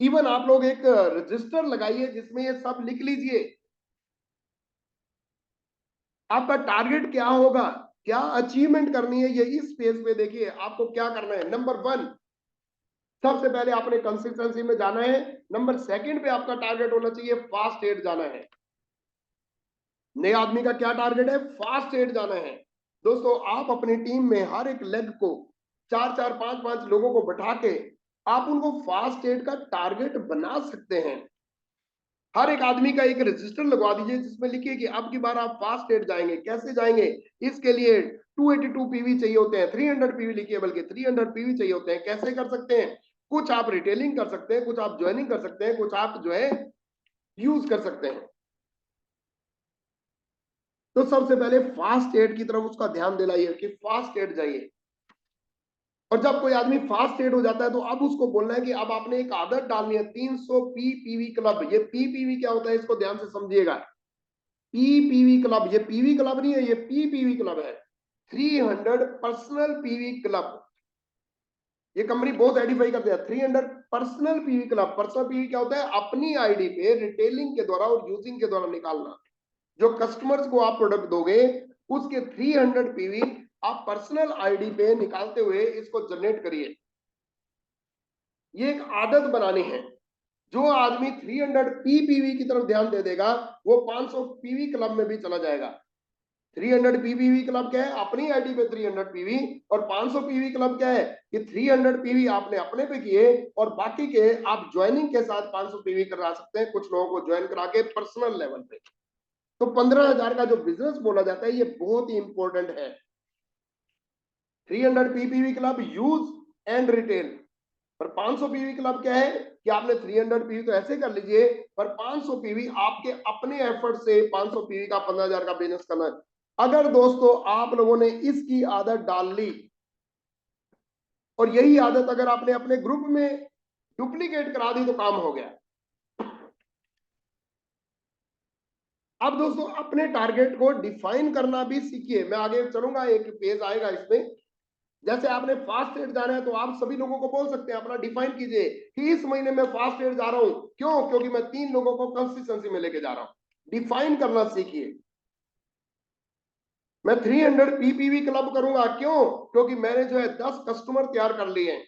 इवन आप लोग एक रजिस्टर लगाइए जिसमें ये सब लिख लीजिए। आपका टारगेट क्या होगा, क्या अचीवमेंट करनी है, ये इस पेज पे देखिए आपको क्या करना है। नंबर 1, सबसे पहले आपने कंसिस्टेंसी में जाना है। नंबर सेकंड पे आपका टारगेट होना चाहिए फास्ट एड जाना है। नए आदमी का क्या टारगेट है? फास्ट एड जाना है। दोस्तों आप अपनी टीम में हर एक लेग को 4-4, 5-5 लोगों को बैठा के आप उनको फास्ट एड का टारगेट बना सकते हैं। हर एक आदमी का एक रजिस्टर लगवा दीजिए जिसमें लिखिए कि अब की बार आप फास्ट एड जाएंगे। कैसे जाएंगे? इसके लिए 282 पीवी चाहिए होते हैं, 300 पीवी लिखिए, बल्कि 300 पीवी चाहिए होते हैं। कैसे कर सकते हैं? कुछ आप रिटेलिंग कर सकते हैं, कुछ आप ज्वाइनिंग कर सकते हैं, कुछ आप जो है यूज कर सकते हैं। तो सबसे पहले फास्ट एड की तरफ उसका ध्यान दिलाइए कि फास्ट एड जाइए। और जब कोई आदमी फास्ट एड हो जाता है तो अब उसको बोलना है कि अब आपने एक आदत डालनी है 300 पीपीवी क्लब। ये पीपीवी क्या होता है इसको ध्यान से समझिएगा। पीपीवी क्लब, ये पीवी क्लब नहीं है, ये पीपीवी क्लब है। 300 पर्सनल पीवी क्लब। ये कंपनी बहुत आइडेंटिफाई करते हैं। 300 personal PV club. Personal PV क्या होता है? अपनी आईडी पे रिटेलिंग के द्वारा और यूजिंग के द्वारा निकालना। जो कस्टमर्स को आप प्रोडक्ट दोगे उसके 300 पीवी आप पर्सनल आईडी पे निकालते हुए इसको जनरेट करिए। ये एक आदत बनानी है। जो आदमी 300 पीपीवी की तरफ ध्यान दे देगा वो 500 पीवी क्लब में भी चला जाएगा। 300 पीवी क्लब क्या है? अपनी आईडी पे 300 पीवी। और 500 पीवी क्लब क्या है? कि 300 पीवी आपने अपने पे किए और बाकी के आप ज्वाइनिंग के साथ 500 पीवी करा सकते हैं, कुछ लोगों को ज्वाइन करा के पर्सनल लेवल पे। तो 15,000 का जो बिजनेस बोला जाता है ये बहुत ही इंपॉर्टेंट है। 300 PPV club use and retail. पर 500 पीवी क्लब क्या है? कि आपने 300 पीवी तो ऐसे कर लीजिए, पर 500 पीवी आपके अपने एफर्ट से 500 पीवी का 15,000 का बिजनेस करना है। अगर दोस्तों आप लोगों ने इसकी आदत डाल ली और यही आदत अगर आपने अपने ग्रुप में डुप्लीकेट करा दी तो काम हो गया। अब दोस्तों अपने टारगेट को डिफाइन करना भी सीखिए। मैं आगे चलूंगा, एक पेज आएगा इसमें। जैसे आपने फास्ट एड जाना है तो आप सभी लोगों को बोल सकते हैं, अपना डिफाइन कीजिए कि इस महीने में फास्ट एड जा रहा हूं। क्यों? क्योंकि मैं 3 लोगों को कंसिस्टेंसी में लेके जा रहा हूं। डिफाइन करना सीखिए। मैं 300 पीपीवी क्लब करूंगा। क्यों? क्योंकि मैंने जो है 10 कस्टमर तैयार कर लिए हैं।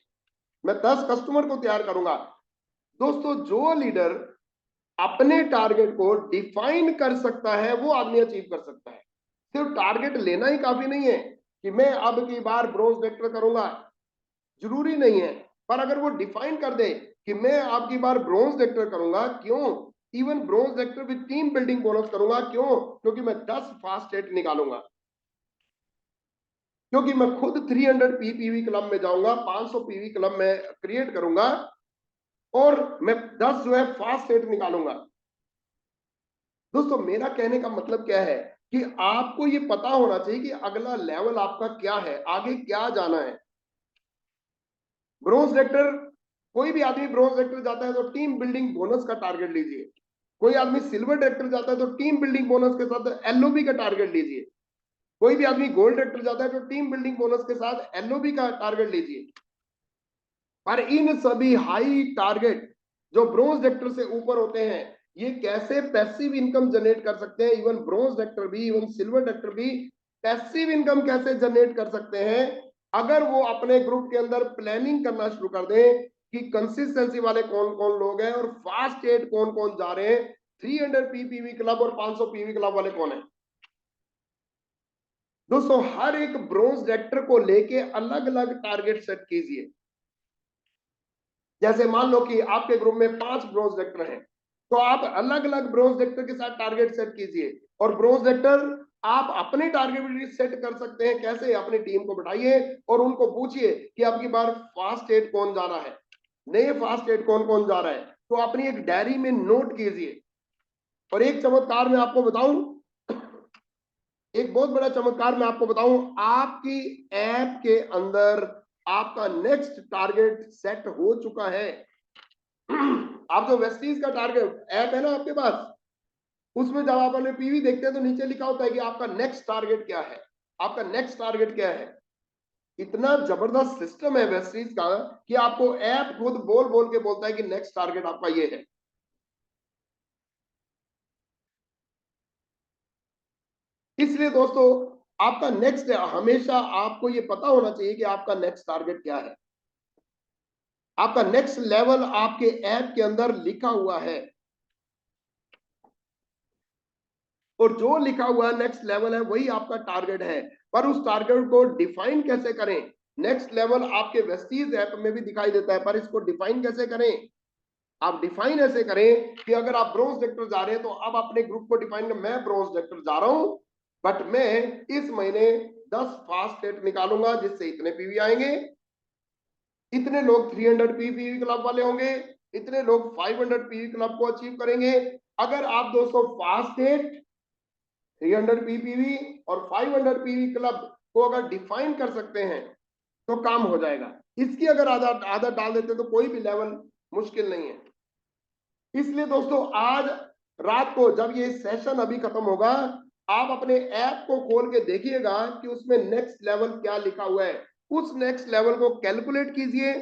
मैं 10 कस्टमर को तैयार करूंगा। दोस्तों जो लीडर अपने टारगेट को डिफाइन कर सकता है वो आदमी अचीव कर सकता है। सिर्फ टारगेट लेना ही काफी नहीं है कि मैं अब की बार ब्रोंज वेक्टर करूंगा, जरूरी नहीं है। पर अगर वो डिफाइन कर दे कि मैं आपकी बार ब्रोंज वेक्टर करूंगा। क्यों? Even bronze vector with team building bonus करूंगा। क्यों? क्योंकि मैं 10 फास्ट एड निकालूंगा। क्योंकि मैं खुद 300 पीपीवी क्लब में जाऊंगा, 500 पीवी क्लब में क्रिएट करूंगा और मैं 10 जो है फास्ट एड निकालूंगा। दोस्तों मेरा कहने का मतलब क्या है कि आपको ये पता होना चाहिए कि अगला लेवल आपका क्या है, आगे क्या जाना है। ब्रोंज वेक्टर, कोई भी आदमी ब्रोंज वेक्टर जाता है तो टीम बिल्डिंग बोनस का टारगेट लीजिए। कोई आदमी सिल्वर डायरेक्टर जाता है तो टीम बिल्डिंग बोनस के साथ एलओबी का टारगेट लीजिए। कोई भी आदमी गोल्ड डायरेक्टर जाता है तो टीम बिल्डिंग बोनस के साथ एलओबी का टारगेट लीजिए। पर इन सभी हाई टारगेट जो ब्रोंज डायरेक्टर से ऊपर होते हैं ये कैसे पैसिव इनकम जनरेट कर सकते हैं? इवन ब्रोंज डायरेक्टर भी, इवन सिल्वर डायरेक्टर भी पैसिव इनकम कैसे जनरेट कर सकते हैं? अगर वो अपने ग्रुप के अंदर प्लानिंग करना शुरू कर दें कि कंसिस्टेंसी वाले कौन कौन लोग हैं और फास्ट एड कौन कौन जा रहे हैं, 300 पीपीवी क्लब और 500 पीवी क्लब वाले कौन है। दोस्तों हर एक ब्रोंज डायरेक्टर को लेके अलग अलग टारगेट सेट कीजिए। जैसे मान लो कि आपके ग्रुप में 5 ब्रोंज डायरेक्टर हैं तो आप अलग अलग ब्रोंज डायरेक्टर के साथ टारगेट सेट कीजिए। और ब्रोंज डायरेक्टर आप अपने टारगेट भी सेट कर सकते हैं। कैसे? अपनी टीम को बिठाइए और उनको पूछिए कि आपकी बार फास्ट एड कौन जा रहा है, नए फास्ट एड कौन कौन जा रहा है। तो अपनी एक डायरी में नोट कीजिए। और एक चमत्कार मैं आपको बताऊं, एक बहुत बड़ा चमत्कार मैं आपको बताऊं, आपकी ऐप के अंदर आपका नेक्स्ट टारगेट सेट हो चुका है। आप जो वेस्टीज का टारगेट ऐप है ना आपके पास, उसमें जब आप अपने पीवी देखते हैं तो नीचे लिखा होता है कि आपका नेक्स्ट टारगेट क्या है, आपका नेक्स्ट टारगेट क्या है। इतना जबरदस्त सिस्टम है वेस्टीज का कि आपको ऐप खुद बोल बोल के बोलता है कि नेक्स्ट टारगेट आपका ये है। इसलिए दोस्तों आपका नेक्स्ट, हमेशा आपको ये पता होना चाहिए कि आपका नेक्स्ट टारगेट क्या है। आपका नेक्स्ट लेवल आपके ऐप के अंदर लिखा हुआ है, और जो लिखा हुआ नेक्स्ट लेवल है वही आपका टारगेट है। पर उस टारगेट को डिफाइन कैसे करें? नेक्स्ट लेवल आपके वेस्टीज ऐप में भी दिखाई देता है, पर इसको डिफाइन कैसे करें? आप डिफाइन ऐसे करें कि अगर आप ब्रोंज डायरेक्टर जा रहे हैं तो अब अपने ग्रुप को डिफाइन कर, मैं ब्रोंज डायरेक्टर जा रहा हूं, बट मैं इस महीने 10 फास्ट डेट निकालूंगा जिससे इतने पीवी आएंगे, इतने लोग 300 पीवी क्लब वाले होंगे, इतने लोग 500 पीवी क्लब को अचीव करेंगे। अगर आप दोस्तों फास्ट डेट, 300 पीपीवी और 500 पीवी क्लब को अगर डिफाइन कर सकते हैं तो काम हो जाएगा। इसकी अगर आदत डाल देते तो कोई भी लेवल मुश्किल नहीं है। इसलिए दोस्तों आज रात को जब ये सेशन अभी खत्म होगा, आप अपने ऐप को खोल के देखिएगा कि उसमें नेक्स्ट लेवल क्या लिखा हुआ है। उस नेक्स्ट लेवल को कैलकुलेट कीजिए।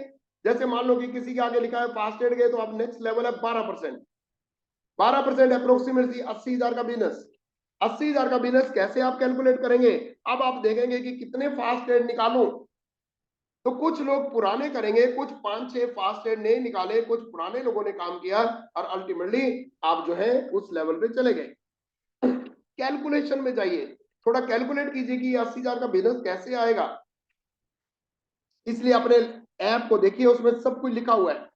जैसे मान लो कि किसी के आगे लिखा है फास्ट एड गए, तो अब नेक्स्ट लेवल है 12%। 12% अप्रोक्सीमेटली 80,000 का बिजनेस। 80,000 का बिजनेस कैसे आप कैलकुलेट करेंगे? अब आप देखेंगे कि कितने फास्ट एड निकालूं, तो कुछ लोग पुराने करेंगे, कुछ 5-6 फास्ट एड नहीं निकाले, कुछ पुराने लोगों ने काम किया, और अल्टीमेटली आप जो है उस लेवल पे चले गए। कैलकुलेशन में जाइए, थोड़ा कैलकुलेट कीजिए कि 80,000 का बिजनेस कैसे आएगा। इसलिए अपने ऐप को देखिए, उसमें सब कुछ लिखा हुआ है।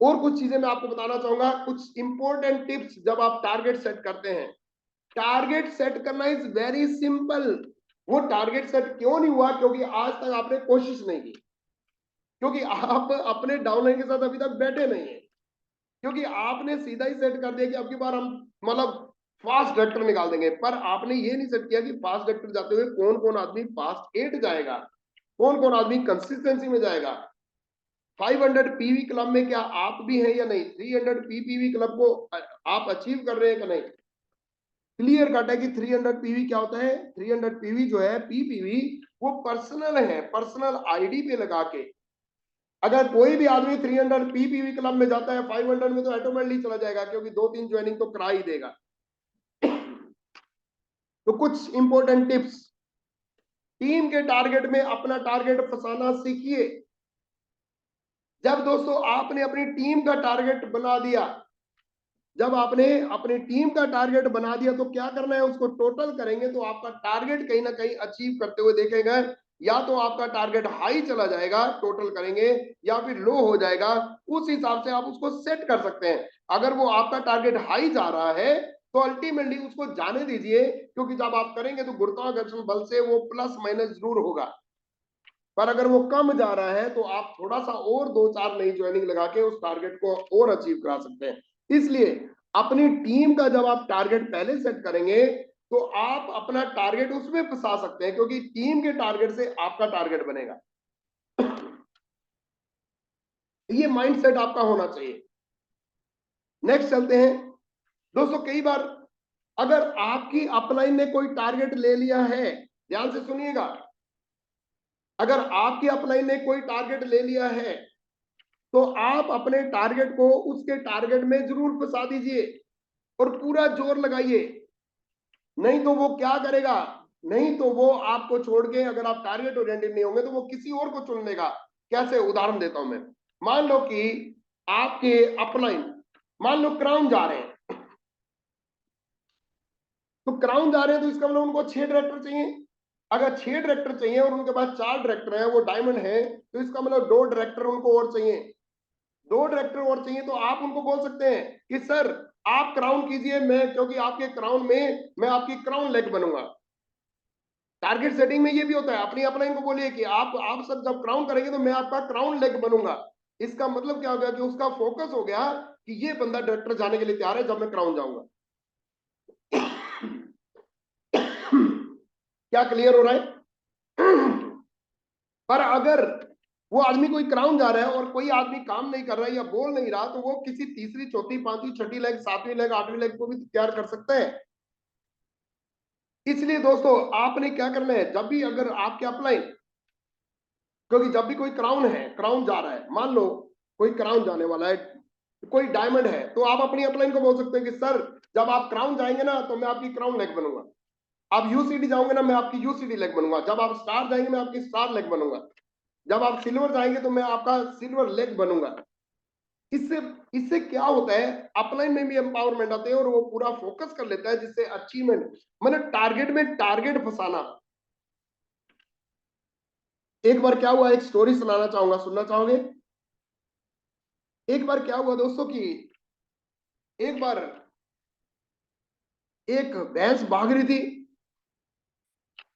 और कुछ चीजें मैं आपको बताना चाहूंगा, कुछ इंपॉर्टेंट टिप्स जब आप टारगेट सेट करते हैं। टारगेट सेट करना इज वेरी सिंपल। वो टारगेट सेट क्यों नहीं हुआ? क्योंकि आज तक आपने कोशिश नहीं की, क्योंकि आप अपने डाउनलाइन के साथ अभी तक बैठे नहीं है, क्योंकि आपने सीधा ही सेट कर दिया कि अब की बार हम मतलब फास्ट डायरेक्टर निकाल देंगे। पर आपने ये नहीं सेट किया कि फास्ट डायरेक्टर जाते हुए कौन कौन आदमी फास्ट 8 जाएगा, कौन कौन आदमी कंसिस्टेंसी में जाएगा। 500 पीवी क्लब में क्या आप भी हैं या नहीं? 300 पीपीवी क्लब को आप अचीव कर रहे हैं कि नहीं? क्लियर कट है कि 300 पीवी क्या होता है? 300 पीवी जो है, पीपीवी, वो पर्सनल है। पर्सनल आईडी पे लगा के अगर कोई भी आदमी 300 पीपीवी क्लब में जाता है, 500 में तो ऑटोमेटिकली चला जाएगा, क्योंकि 2-3 ज्वाइनिंग तो करा ही देगा। तो कुछ इंपॉर्टेंट टिप्स, टीम के टारगेट में अपना टारगेट फंसाना सीखिए। जब दोस्तों आपने अपनी टीम का टारगेट बना दिया, जब आपने अपनी टीम का टारगेट बना दिया तो क्या करना है? उसको टोटल करेंगे तो आपका टारगेट कहीं ना कहीं अचीव करते हुए देखेंगे। या तो आपका टारगेट हाई चला जाएगा टोटल करेंगे, या फिर लो हो जाएगा। उस हिसाब से आप उसको सेट कर सकते हैं। अगर वो आपका टारगेट हाई जा रहा है तो अल्टीमेटली उसको जाने दीजिए, क्योंकि जब आप करेंगे तो गुरुत्वाकर्षण बल से वो प्लस माइनस जरूर होगा। पर अगर वो कम जा रहा है तो आप थोड़ा सा और 2-4 नई ज्वाइनिंग लगा के उस टारगेट को और अचीव करा सकते हैं। इसलिए अपनी टीम का जब आप टारगेट पहले सेट करेंगे तो आप अपना टारगेट उसमें फंसा सकते हैं, क्योंकि टीम के टारगेट से आपका टारगेट बनेगा। ये माइंडसेट आपका होना चाहिए। नेक्स्ट चलते हैं दोस्तों। कई बार अगर आपकी अपलाइन ने कोई टारगेट ले लिया है, ध्यान से सुनिएगा, अगर आपकी अपलाइन ने कोई टारगेट ले लिया है तो आप अपने टारगेट को उसके टारगेट में जरूर फंसा दीजिए और पूरा जोर लगाइए। नहीं तो वो क्या करेगा? नहीं तो वो आपको छोड़ के, अगर आप टारगेट ओरिएंटेड नहीं होंगे तो वो किसी और को चुन लेगा। कैसे? उदाहरण देता हूं मैं। मान लो कि आपके अपलाइन, मान लो क्राउन जा रहे हैं, तो क्राउन जा रहे हैं तो इसका मतलब उनको 6 डायरेक्टर चाहिए। अगर 6 डायरेक्टर चाहिए और उनके पास 4 डायरेक्टर हैं, वो डायमंड है, तो इसका मतलब 2 डायरेक्टर उनको और चाहिए। 2 डायरेक्टर और चाहिए तो आप उनको बोल सकते हैं कि सर आप क्राउन कीजिए, मैं क्योंकि आपके क्राउन में मैं आपकी क्राउन लेग बनूंगा। टारगेट सेटिंग में ये भी होता है। अपनी अपलाइन को बोलिए कि आप सब जब क्राउन करेंगे तो मैं आपका क्राउन लेग बनूंगा। इसका मतलब क्या हो गया कि उसका फोकस हो गया कि ये बंदा डायरेक्टर जाने के लिए तैयार है जब मैं क्राउन जाऊंगा। क्या क्लियर हो रहा है? पर अगर वो आदमी कोई क्राउन जा रहा है और कोई आदमी काम नहीं कर रहा है या बोल नहीं रहा, तो वो किसी तीसरी, चौथी, पांचवी, छठी लेग, सातवीं लेग, आठवीं लेग को भी तैयार कर सकते हैं। इसलिए दोस्तों आपने क्या करना है, जब भी अगर आपके अपलाइन, क्योंकि जब भी कोई क्राउन है, क्राउन जा रहा है, मान लो कोई क्राउन जाने वाला है, कोई डायमंड है, तो आप अपनी अपलाइन को बोल सकते हैं कि सर जब आप क्राउन जाएंगे ना तो मैं आपकी क्राउन लेग बनूंगा। आप यूसीडी जाओगे ना, मैं आपकी यूसीडी लेग बनूंगा। जब आप स्टार जाएंगे मैं आपकी स्टार लेग बनूंगा। जब आप सिल्वर जाएंगे तो मैं आपका सिल्वर लेग बनूंगा। इससे इससे क्या होता है, अपलाइन में भी एम्पावरमेंट आते हैं और वो पूरा फोकस कर लेता है, जिससे अचीवमेंट मतलब टारगेट में टारगेट फंसाना। एक बार क्या हुआ, एक स्टोरी सुनाना चाहूंगा, सुनना चाहोगे? एक बार क्या हुआ दोस्तों कि एक बार एक भैंस भाग रही थी,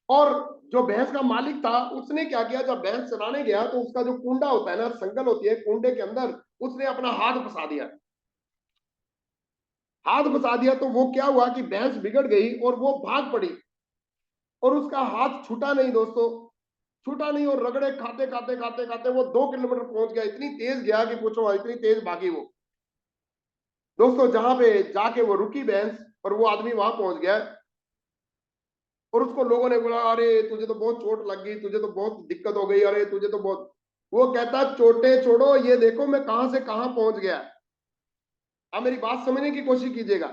और जो भैंस का मालिक था उसने क्या किया, जब भैंस चराने गया तो उसका जो कुंडा होता है ना, संगल होती है, कुंडे के अंदर उसने अपना हाथ फंसा दिया। हाथ फंसा दिया तो वो क्या हुआ कि भैंस बिगड़ गई और वो भाग पड़ी, और उसका हाथ छूटा नहीं दोस्तों, छूटा नहीं, और रगड़े खाते खाते खाते खाते वो 2 किलोमीटर पहुंच गया। इतनी तेज गया कि पूछो, इतनी तेज भागी वो दोस्तों, जहां पे जाके वो रुकी भैंस, और वो आदमी वहां पहुंच गया, और उसको लोगों ने बोला, अरे तुझे तो बहुत चोट लग गई, तुझे तो बहुत दिक्कत हो गई, अरे तुझे तो बहुत। वो कहता, चोटें छोड़ो, ये देखो मैं कहां से कहां पहुंच गया। आप मेरी बात समझने की कोशिश कीजिएगा।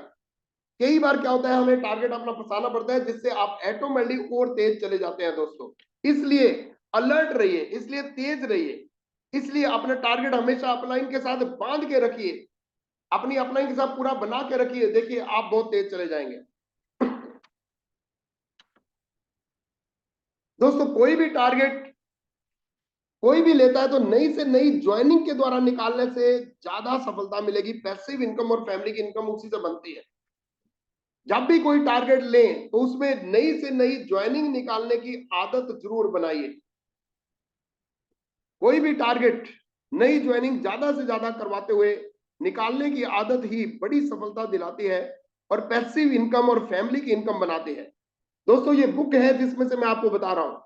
कई बार क्या होता है, हमें टारगेट अपना फंसाना पड़ता है, जिससे आप ऑटोमेटिक और तेज चले जाते हैं दोस्तों। इसलिए अलर्ट रहिए, इसलिए तेज रहिए, इसलिए अपना टारगेट हमेशा अपलाइन के साथ बांध के रखिए, अपनी अपलाइन के साथ पूरा बना के रखिए, देखिए आप बहुत तेज चले जाएंगे। दोस्तों कोई भी टारगेट कोई भी लेता है तो नई से नई ज्वाइनिंग के द्वारा निकालने से ज्यादा सफलता मिलेगी। पैसिव इनकम और फैमिली की इनकम उसी से बनती है। जब भी कोई टारगेट लें तो उसमें नई से नई ज्वाइनिंग निकालने की आदत जरूर बनाइए। कोई भी टारगेट नई ज्वाइनिंग ज्यादा से ज्यादा करवाते हुए निकालने की आदत ही बड़ी सफलता दिलाती है, और पैसिव इनकम और फैमिली की इनकम बनाती है। दोस्तों ये बुक है जिसमें से मैं आपको बता रहा हूं।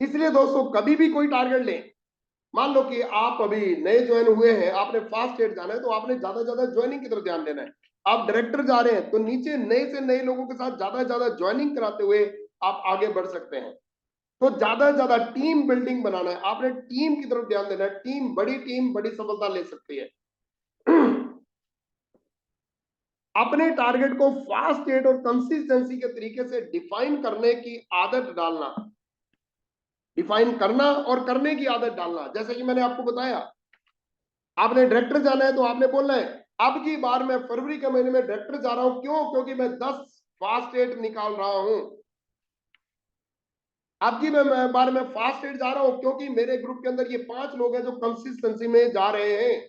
इसलिए दोस्तों कभी भी कोई टारगेट लें, मान लो कि आप अभी नए ज्वाइन हुए हैं, आपने फास्ट एड जाना है, तो आपने ज्यादा ज्यादा ज्वाइनिंग की तरफ ध्यान देना है। आप डायरेक्टर जा रहे हैं तो नीचे नए से नए लोगों के साथ ज्यादा ज्यादा ज्वाइनिंग कराते हुए आप आगे बढ़ सकते हैं। तो ज्यादा ज्यादा टीम बिल्डिंग बनाना है, आपने टीम की तरफ ध्यान देना है। टीम बड़ी सफलता ले सकती है। अपने टारगेट को फास्ट एड और कंसिस्टेंसी के तरीके से डिफाइन करने की आदत डालना, डिफाइन करना और करने की आदत डालना। जैसे कि मैंने आपको बताया, आपने डायरेक्टर जाना है तो आपने बोलना है, अब की बार मैं फरवरी के महीने में डायरेक्टर जा रहा हूं, क्यों? क्योंकि मैं 10 फास्ट एड निकाल रहा हूं। अब की बार मैं फास्ट एड जा रहा हूं क्योंकि मेरे ग्रुप के अंदर ये 5 लोग हैं जो कंसिस्टेंसी में जा रहे हैं।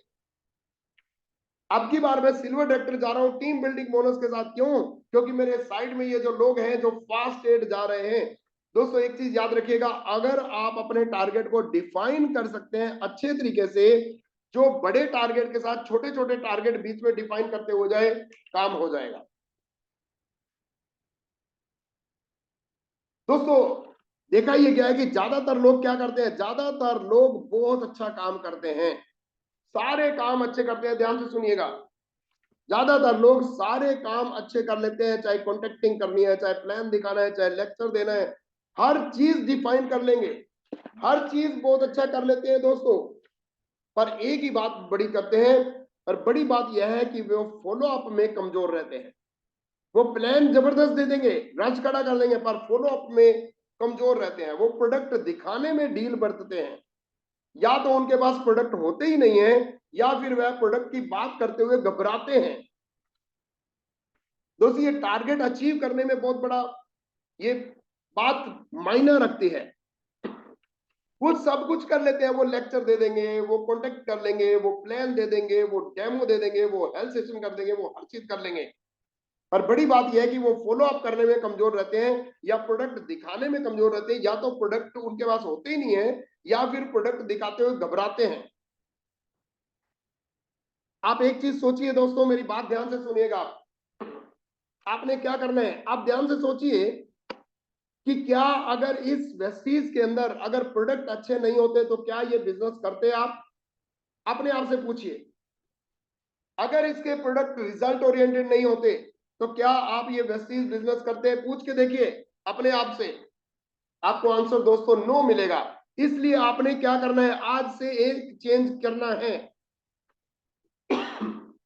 अब की बार मैं सिल्वर डायरेक्टर जा रहा हूं टीम बिल्डिंग बोनस के साथ, क्यों? क्योंकि मेरे साइड में ये जो लोग हैं जो फास्ट एड जा रहे हैं। दोस्तों एक चीज याद रखिएगा, अगर आप अपने टारगेट को डिफाइन कर सकते हैं अच्छे तरीके से, जो बड़े टारगेट के साथ छोटे छोटे टारगेट बीच में डिफाइन करते हो जाए, काम हो जाएगा। दोस्तों देखा ये गया है कि ज्यादातर लोग क्या करते हैं, ज्यादातर लोग बहुत अच्छा काम करते हैं, सारे काम अच्छे करते हैं, ध्यान से सुनिएगा। ज्यादातर लोग सारे काम अच्छे कर लेते हैं, चाहे कॉन्टेक्टिंग करनी है, चाहे प्लान दिखाना है, चाहे लेक्चर देना है, हर चीज डिफाइन कर लेंगे, हर चीज बहुत अच्छा कर लेते हैं दोस्तों। पर एक ही बात बड़ी करते हैं, और बड़ी बात यह है कि वो फॉलो अप में कमजोर रहते हैं। वो प्लान जबरदस्त दे देंगे, रच कड़ा कर देंगे, पर फॉलो अप में कमजोर रहते हैं। वो प्रोडक्ट दिखाने में ढील बरतते हैं, या तो उनके पास प्रोडक्ट होते ही नहीं है, या फिर वह प्रोडक्ट की बात करते हुए घबराते हैं। दोस्तों ये टारगेट अचीव करने में बहुत बड़ा ये बात मायना रखती है। वो सब कुछ कर लेते हैं, वो लेक्चर दे देंगे, वो कॉन्टेक्ट कर लेंगे, वो प्लान दे देंगे, वो डेमो दे देंगे, वो हेल्थ सेशन कर देंगे, वो हर चीज कर लेंगे। पर बड़ी बात यह है कि वो फॉलो अप करने में कमजोर रहते हैं, या प्रोडक्ट दिखाने में कमजोर रहते हैं। या तो प्रोडक्ट उनके पास होते ही नहीं है, या फिर प्रोडक्ट दिखाते हुए घबराते हैं। आप एक चीज सोचिए दोस्तों, मेरी बात ध्यान से सुनिएगा। आपने क्या करना है, आप ध्यान से सोचिए कि क्या अगर इस वेस्टीज के अंदर अगर प्रोडक्ट अच्छे नहीं होते तो क्या ये बिजनेस करते आप? अपने आप से पूछिए। अगर इसके प्रोडक्ट रिजल्ट ओरिएंटेड नहीं होते तो क्या आप ये वेस्टीज बिजनेस करते? पूछ के देखिए अपने आप से, आपको आंसर दोस्तों नो मिलेगा। इसलिए आपने क्या करना है, आज से एक चेंज करना है।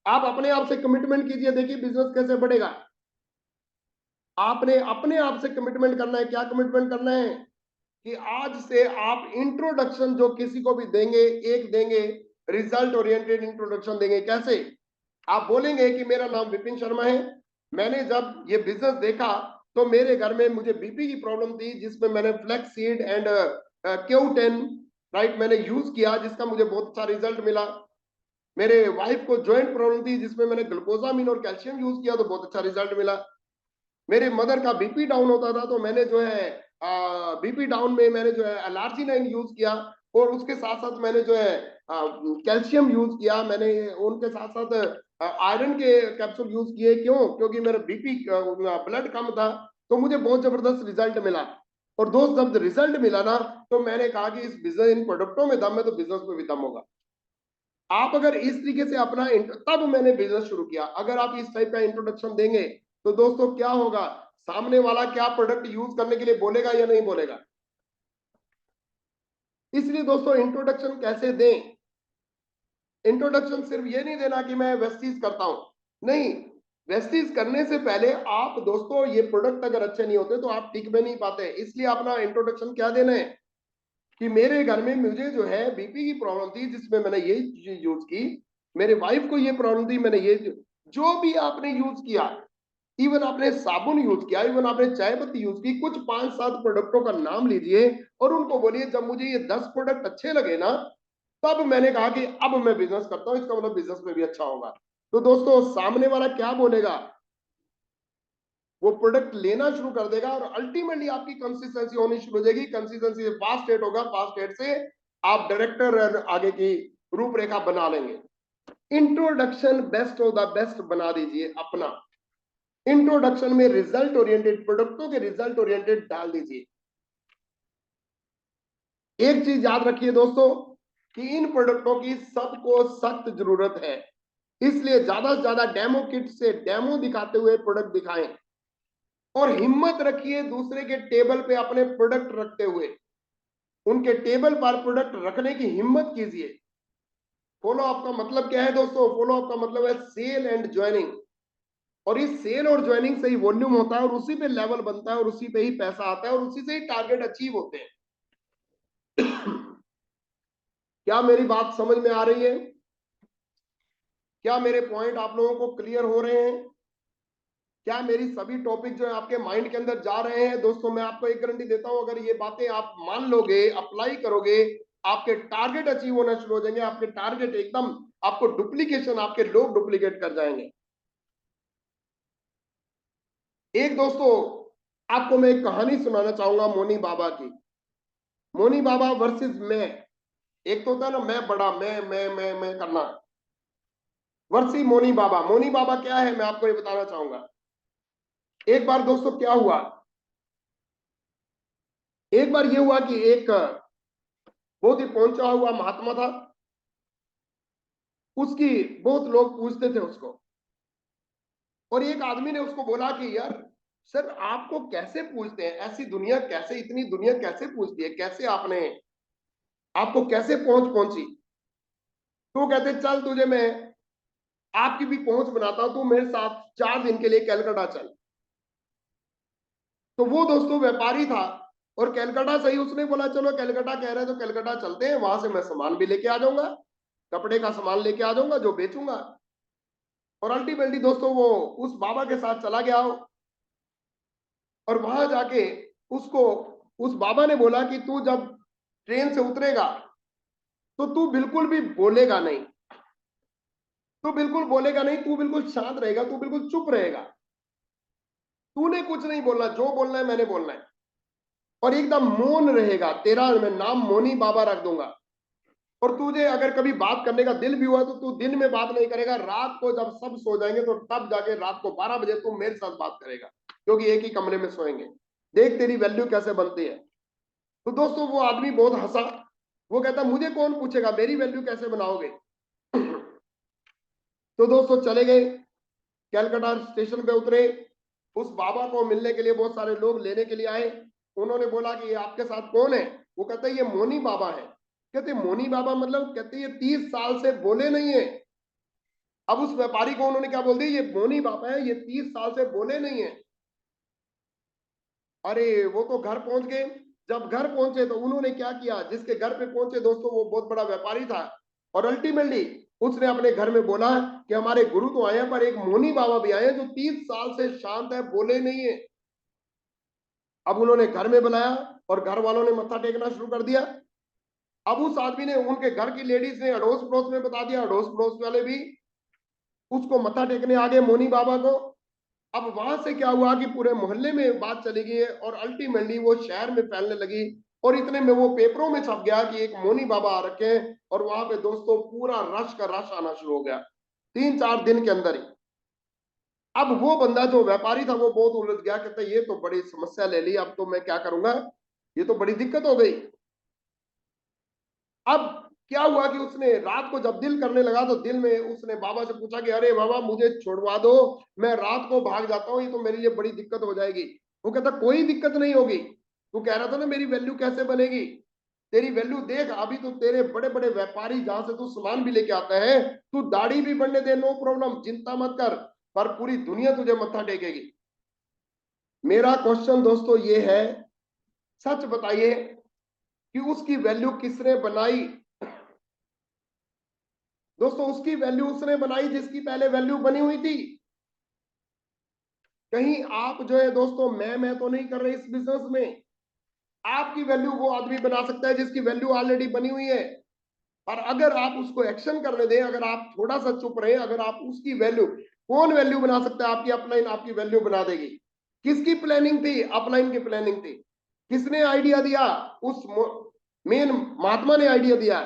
आप अपने आप से कमिटमेंट कीजिए, देखिए बिजनेस कैसे बढ़ेगा। आपने अपने आप से कमिटमेंट करना है। क्या कमिटमेंट करना है? कि आज से आप इंट्रोडक्शन जो किसी को भी देंगे, एक देंगे रिजल्ट ओरिएंटेड इंट्रोडक्शन देंगे। कैसे? आप बोलेंगे कि मेरा नाम विपिन शर्मा है, मैंने जब ये बिजनेस देखा तो मेरे घर में मुझे बीपी की प्रॉब्लम थी, जिसमें मैंने flax seed and Q10 right मैंने यूज किया, जिसका मुझे बहुत अच्छा रिजल्ट मिला। मेरे वाइफ को जॉइंट प्रॉब्लम थी, जिसमें मैंने ग्लूकोजामिन और कैल्शियम यूज किया तो बहुत अच्छा रिजल्ट मिला। मेरे मदर का बीपी डाउन होता था तो मैंने जो है बीपी डाउन में मैंने जो है L-arginine यूज किया, और उसके साथ साथ मैंने जो है कैल्शियम यूज किया, मैंने उनके साथ साथ आयरन के कैप्सूल यूज किए। क्यों? क्योंकि मेरा बीपी ब्लड कम था, तो मुझे बहुत जबरदस्त रिजल्ट मिला। और दोस्त जब रिजल्ट मिला ना, तो मैंने कहा कि इस बिजनेस, इन प्रोडक्टों में दम है तो बिजनेस में भी दम होगा। आप अगर इस तरीके से अपना तब मैंने बिजनेस शुरू किया। अगर आप इस टाइप का इंट्रोडक्शन देंगे तो दोस्तों क्या होगा, सामने वाला क्या प्रोडक्ट यूज करने के लिए बोलेगा या नहीं बोलेगा। इसलिए दोस्तों इंट्रोडक्शन कैसे दें? इंट्रोडक्शन सिर्फ ये नहीं देना कि मैं वेस्टीज करता हूं, नहीं। वेस्टीज करने से पहले आप दोस्तों, ये प्रोडक्ट अगर अच्छे नहीं होते तो आप टिक में नहीं पाते। इसलिए अपना इंट्रोडक्शन क्या देना है कि मेरे घर में मुझे जो है बीपी की प्रॉब्लम थी, जिसमें मैंने ये यूज की, मेरे वाइफ को ये प्रॉब्लम थी, मैंने ये जो भी आपने यूज किया, इवन आपने साबुन यूज किया, इवन आपने चाय पत्ती यूज की, कुछ 5-7 प्रोडक्टों का नाम लीजिए और उनको बोलिए जब मुझे ये 10 प्रोडक्ट अच्छे लगे ना, तब मैंने कहा कि अब मैं बिजनेस करता हूं, इसका मतलब बिजनेस में भी अच्छा होगा। तो दोस्तों सामने वाला क्या बोलेगा, वो प्रोडक्ट लेना शुरू कर देगा, और अल्टीमेटली आपकी कंसिस्टेंसी होनी शुरू हो जाएगी। कंसिस्टेंसी से फास्ट एड होगा, फास्ट एड से आप डायरेक्टर आगे की रूपरेखा बना लेंगे। Introduction best of the best बना दीजिए अपना। इंट्रोडक्शन में रिजल्ट ओरिएंटेड, प्रोडक्टों के रिजल्ट ओरिएंटेड डाल दीजिए। एक चीज याद रखिए दोस्तों कि इन प्रोडक्टों की सबको सख्त जरूरत है, इसलिए ज्यादा से ज्यादा डेमो किट से डेमो दिखाते हुए प्रोडक्ट दिखाएं, और हिम्मत रखिए दूसरे के टेबल पे अपने प्रोडक्ट रखते हुए, उनके टेबल पर प्रोडक्ट रखने की हिम्मत कीजिए। फॉलो अप का मतलब क्या है दोस्तों? फॉलो अप का मतलब है सेल एंड ज्वाइनिंग, और इस सेल और ज्वाइनिंग से ही वॉल्यूम होता है, और उसी पे लेवल बनता है, और उसी पे ही पैसा आता है, और उसी से ही टारगेट अचीव होते हैं। क्या मेरी बात समझ में आ रही है? क्या मेरे पॉइंट आप लोगों को क्लियर हो रहे हैं? क्या मेरी सभी टॉपिक जो है आपके माइंड के अंदर जा रहे हैं? दोस्तों मैं आपको एक गारंटी देता हूं, अगर ये बातें आप मान लोगे, अप्लाई करोगे, आपके टारगेट अचीव होना शुरू हो जाएंगे। आपके टारगेट एकदम, आपको डुप्लीकेशन, आपके लोग डुप्लीकेट कर जाएंगे। एक दोस्तों आपको मैं एक कहानी सुनाना चाहूंगा मोनी बाबा की। मोनी बाबा वर्सेस मैं। एक तो होता है ना मैं बड़ा, मैं करना, वर्सी मोनी बाबा। मोनी बाबा क्या है मैं आपको ये बताना चाहूंगा। एक बार दोस्तों क्या हुआ, एक बार ये हुआ कि एक बहुत ही पहुंचा हुआ महात्मा था, उसकी बहुत लोग पूछते थे उसको, और एक आदमी ने उसको बोला कि यार सर आपको कैसे पूछते हैं, ऐसी दुनिया कैसे, इतनी दुनिया कैसे पूछती है, कैसे आपने, आपको कैसे पहुंच पहुंची? तो वो कहते चल तुझे मैं आपकी भी पहुंच बनाता हूं, तू मेरे साथ 4 दिन के लिए कलकत्ता चल। तो वो दोस्तों व्यापारी था, और कलकत्ता सही, उसने बोला चलो कलकत्ता कह रहे हैं तो कलकत्ता चलते हैं, वहां से मैं सामान भी लेके आ जाऊंगा, कपड़े का सामान लेके आ जाऊंगा जो बेचूंगा। और अल्टीमेटली दोस्तों वो उस बाबा के साथ चला गया, और वहां जाके उसको उस बाबा ने बोला कि तू जब ट्रेन से उतरेगा तो तू बिल्कुल भी बोलेगा नहीं, तू बिल्कुल बोलेगा नहीं, तू बिल्कुल शांत रहेगा, तू बिल्कुल चुप रहेगा, तूने कुछ नहीं बोलना, जो बोलना है मैंने बोलना है, और एकदम मौन रहेगा। तेरा मैं नाम मोनी बाबा रख दूंगा, और तुझे अगर कभी बात करने का दिल भी हुआ तो तू दिन में बात नहीं करेगा, रात को जब सब सो जाएंगे तो तब जाके रात को 12 बजे तू मेरे साथ बात करेगा, क्योंकि एक ही कमरे में सोएंगे। देख तेरी वैल्यू कैसे बनती है। तो दोस्तों वो आदमी बहुत हंसा, वो कहता मुझे कौन पूछेगा, मेरी वैल्यू कैसे बनाओगे। तो दोस्तों चले गए, कैलकाटा स्टेशन पे उतरे, उस बाबा को मिलने के लिए बहुत सारे लोग लेने के लिए आए। उन्होंने बोला कि ये आपके साथ कौन है? वो कहते ये मोनी बाबा है। कहते मोनी बाबा मतलब? कहते ये 30 साल से बोले नहीं है। अब उस व्यापारी को उन्होंने क्या बोल दिया, ये मोनी बाबा है, ये 30 साल से बोले नहीं है। अरे वो तो घर पहुंच गए, जब घर पहुंचे तो उन्होंने क्या किया, जिसके घर पे पहुंचे दोस्तों वो बहुत बड़ा व्यापारी था, और अल्टीमेटली उसने अपने घर में बोला कि हमारे गुरु तो आए हैं पर एक मोनी बाबा भी आए हैं जो 30 साल से शांत है, बोले नहीं है। अब उन्होंने घर में बुलाया और घर वालों ने मत्था टेकना शुरू कर दिया। अब उस आदमी ने, उनके घर की लेडीज ने अड़ोस पड़ोस में बता दिया, अड़ोस पड़ोस वाले भी उसको मत्था टेकने आ गए मोनी बाबा को। अब वहां से क्या हुआ कि पूरे मोहल्ले में बात चली गई है और अल्टीमेटली वो शहर में फैलने लगी, और इतने में वो पेपरों में छप गया कि एक मोनी बाबा आ रखे हैं, और वहां पे दोस्तों पूरा रश का रश आना शुरू हो गया 3-4 दिन के अंदर ही। अब वो बंदा जो व्यापारी था वो बहुत उलझ गया, कहता ये तो बड़ी समस्या ले ली, अब तो मैं क्या करूंगा, ये तो बड़ी दिक्कत हो गई। अब क्या हुआ कि उसने रात को जब दिल करने लगा तो दिल में उसने बाबा से पूछा कि अरे बाबा मुझे छुड़वा दो, मैं रात को भाग जाता हूँ, ये तो मेरे लिए बड़ी दिक्कत हो जाएगी। वो कहता कोई दिक्कत नहीं होगी, तू कह रहा था ना मेरी वैल्यू कैसे बनेगी, तेरी वैल्यू देख, अभी तो तेरे बड़े बड़े व्यापारी जहां से तू सामान भी लेके आता है, तू दाढ़ी भी बढ़ने दे, नो प्रॉब्लम, चिंता मत कर, पर पूरी दुनिया तुझे मत्था टेकेगी। मेरा क्वेश्चन दोस्तों ये है, सच बताइए कि उसकी वैल्यू किसने बनाई। दोस्तों उसकी वैल्यू उसने बनाई जिसकी पहले वैल्यू बनी हुई थी। कहीं आप जो है दोस्तों मैं तो नहीं कर रहे इस बिजनेस में, आपकी वैल्यू वो आदमी बना सकता है जिसकी वैल्यू ऑलरेडी बनी हुई है। और अगर आप उसको एक्शन करने दें, अगर आप थोड़ा सा चुप रहे, अगर आप उसकी वैल्यू, कौन वैल्यू बना सकता है, आपकी अपलाइन आपकी वैल्यू बना देगी। किसकी प्लानिंग थी, अपलाइन की प्लानिंग थी। किसने आइडिया दिया, उस मेन महात्मा ने आइडिया दिया।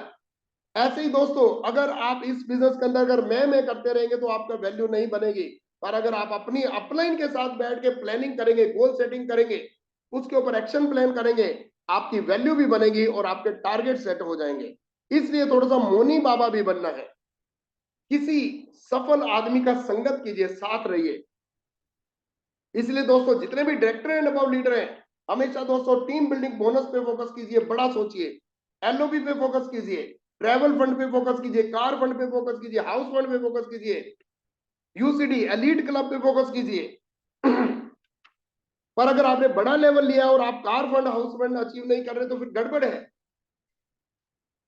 ऐसे ही दोस्तों अगर आप इस बिजनेस के अंदर अगर मैं करते रहेंगे तो आपका वैल्यू नहीं बनेगी, पर अगर आप अपनी अपलाइन के साथ बैठ के प्लानिंग करेंगे, गोल सेटिंग करेंगे, उसके ऊपर एक्शन प्लान करेंगे, आपकी वैल्यू भी बनेगी और आपके टारगेट सेट हो जाएंगे। इसलिए थोड़ा सा मोनी बाबा भी बनना है, किसी सफल आदमी का संगत कीजिए, साथ रहिए। इसलिए दोस्तों जितने भी डायरेक्टर एंड अबव लीडर हैं, हमेशा दोस्तों टीम बिल्डिंग बोनस पे फोकस कीजिए, बड़ा सोचिए, एलओपी पे फोकस कीजिए, ट्रैवल फंड पे फोकस कीजिए, कार फंड पे फोकस कीजिए, हाउस फंड पे फोकस कीजिए, यूसीडी एलीट क्लब पे फोकस कीजिए। पर अगर आपने बड़ा लेवल लिया और आप car fund house fund achieve नहीं कर रहे तो फिर गड़बड़ है।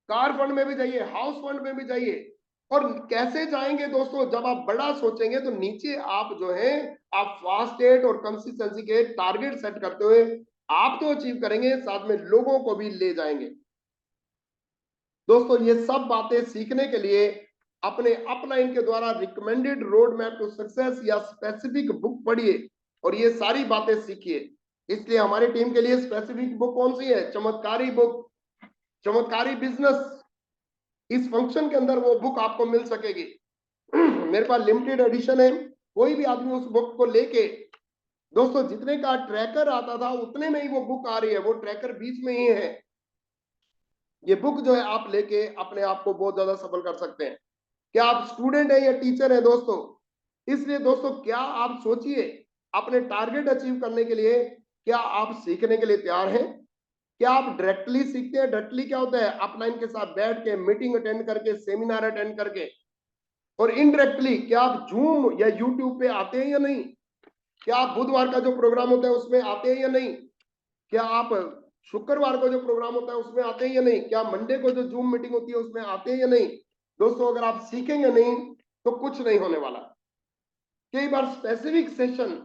कार फंड में भी जाइए, हाउस फंड में भी जाइए। और कैसे जाएंगे दोस्तों, जब आप बड़ा सोचेंगे तो नीचे आप जो है, आप फास्ट एड और कंसिस्टेंसी के टारगेट सेट करते हुए आप तो अचीव करेंगे, साथ में लोगों को भी ले जाएंगे। दोस्तों ये सब बातें सीखने के लिए अपने अपलाइन के द्वारा recommended road map to success या स्पेसिफिक बुक पढ़िए और ये सारी बातें सीखिए। इसलिए हमारी टीम के लिए स्पेसिफिक बुक कौन सी है, चमत्कारी बुक, चमत्कारी बिजनेस। इस फंक्शन के अंदर वो बुक आपको मिल सकेगी। मेरे पास लिमिटेड एडिशन है, कोई भी आदमी उस बुक को लेके, दोस्तों जितने का ट्रैकर आता था उतने में ही वो बुक आ रही है, वो ट्रैकर बीच में ही है। ये बुक जो है आप लेके अपने आप को बहुत ज्यादा सफल कर सकते हैं। क्या आप स्टूडेंट है या टीचर है दोस्तों, इसलिए दोस्तों क्या आप सोचिए, अपने टारगेट अचीव करने के लिए क्या आप सीखने के लिए तैयार हैं। क्या आप डायरेक्टली सीखते हैं, डायरेक्टली क्या होता है, अपलाइन के साथ बैठ के मीटिंग अटेंड करके, सेमिनार अटेंड करके। और इनडायरेक्टली क्या आप जूम या यूट्यूब पे आते हैं या नहीं, क्या आप बुधवार का जो प्रोग्राम होता है उसमें आते हैं या नहीं, क्या आप शुक्रवार को जो प्रोग्राम होता है उसमें आते हैं या नहीं, क्या मंडे को जो जूम मीटिंग होती है उसमें आते हैं या नहीं। दोस्तों अगर आप सीखेंगे नहीं तो कुछ नहीं होने वाला। कई बार स्पेसिफिक सेशन,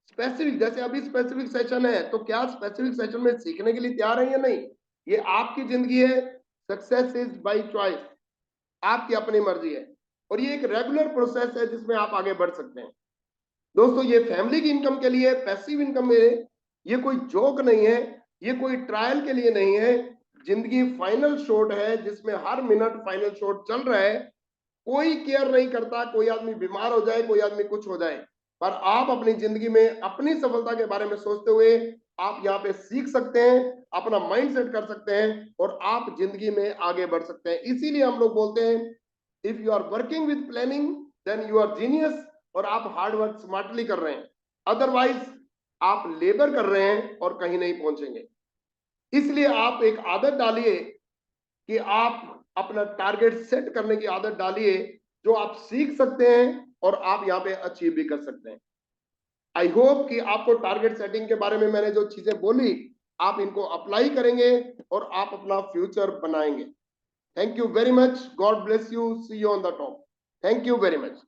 स्पेसिफिक जैसे अभी स्पेसिफिक सेशन है, तो क्या स्पेसिफिक सेशन में सीखने के लिए तैयार है या नहीं, ये आपकी जिंदगी है। सक्सेस इज बाय चॉइस, आपकी अपनी मर्जी है, और ये एक रेगुलर प्रोसेस है जिसमें आप आगे बढ़ सकते हैं। दोस्तों ये फैमिली की इनकम के लिए, पैसिव इनकम में, ये कोई जोक नहीं है, ये कोई ट्रायल के लिए नहीं है। जिंदगी फाइनल शॉट है जिसमें हर मिनट फाइनल शॉट चल रहा है। कोई केयर नहीं करता, कोई आदमी बीमार हो जाए, कोई आदमी कुछ हो जाए, पर आप अपनी जिंदगी में अपनी सफलता के बारे में सोचते हुए आप यहाँ पे सीख सकते हैं, अपना माइंड सेट कर सकते हैं और आप जिंदगी में आगे बढ़ सकते हैं। इसीलिए हम लोग बोलते हैं, if you are working with planning then you are genius, और आप हार्ड वर्क स्मार्टली कर रहे हैं, अदरवाइज आप लेबर कर रहे हैं और कहीं नहीं पहुंचेंगे। इसलिए आप एक आदत डालिए कि आप अपना टारगेट सेट करने की आदत डालिए, जो आप सीख सकते हैं और आप यहाँ पे अचीव भी कर सकते हैं। आई होप कि आपको टारगेट सेटिंग के बारे में मैंने जो चीजें बोली आप इनको अप्लाई करेंगे और आप अपना फ्यूचर बनाएंगे। Thank you very much, God bless you, see you on the top. Thank you very much.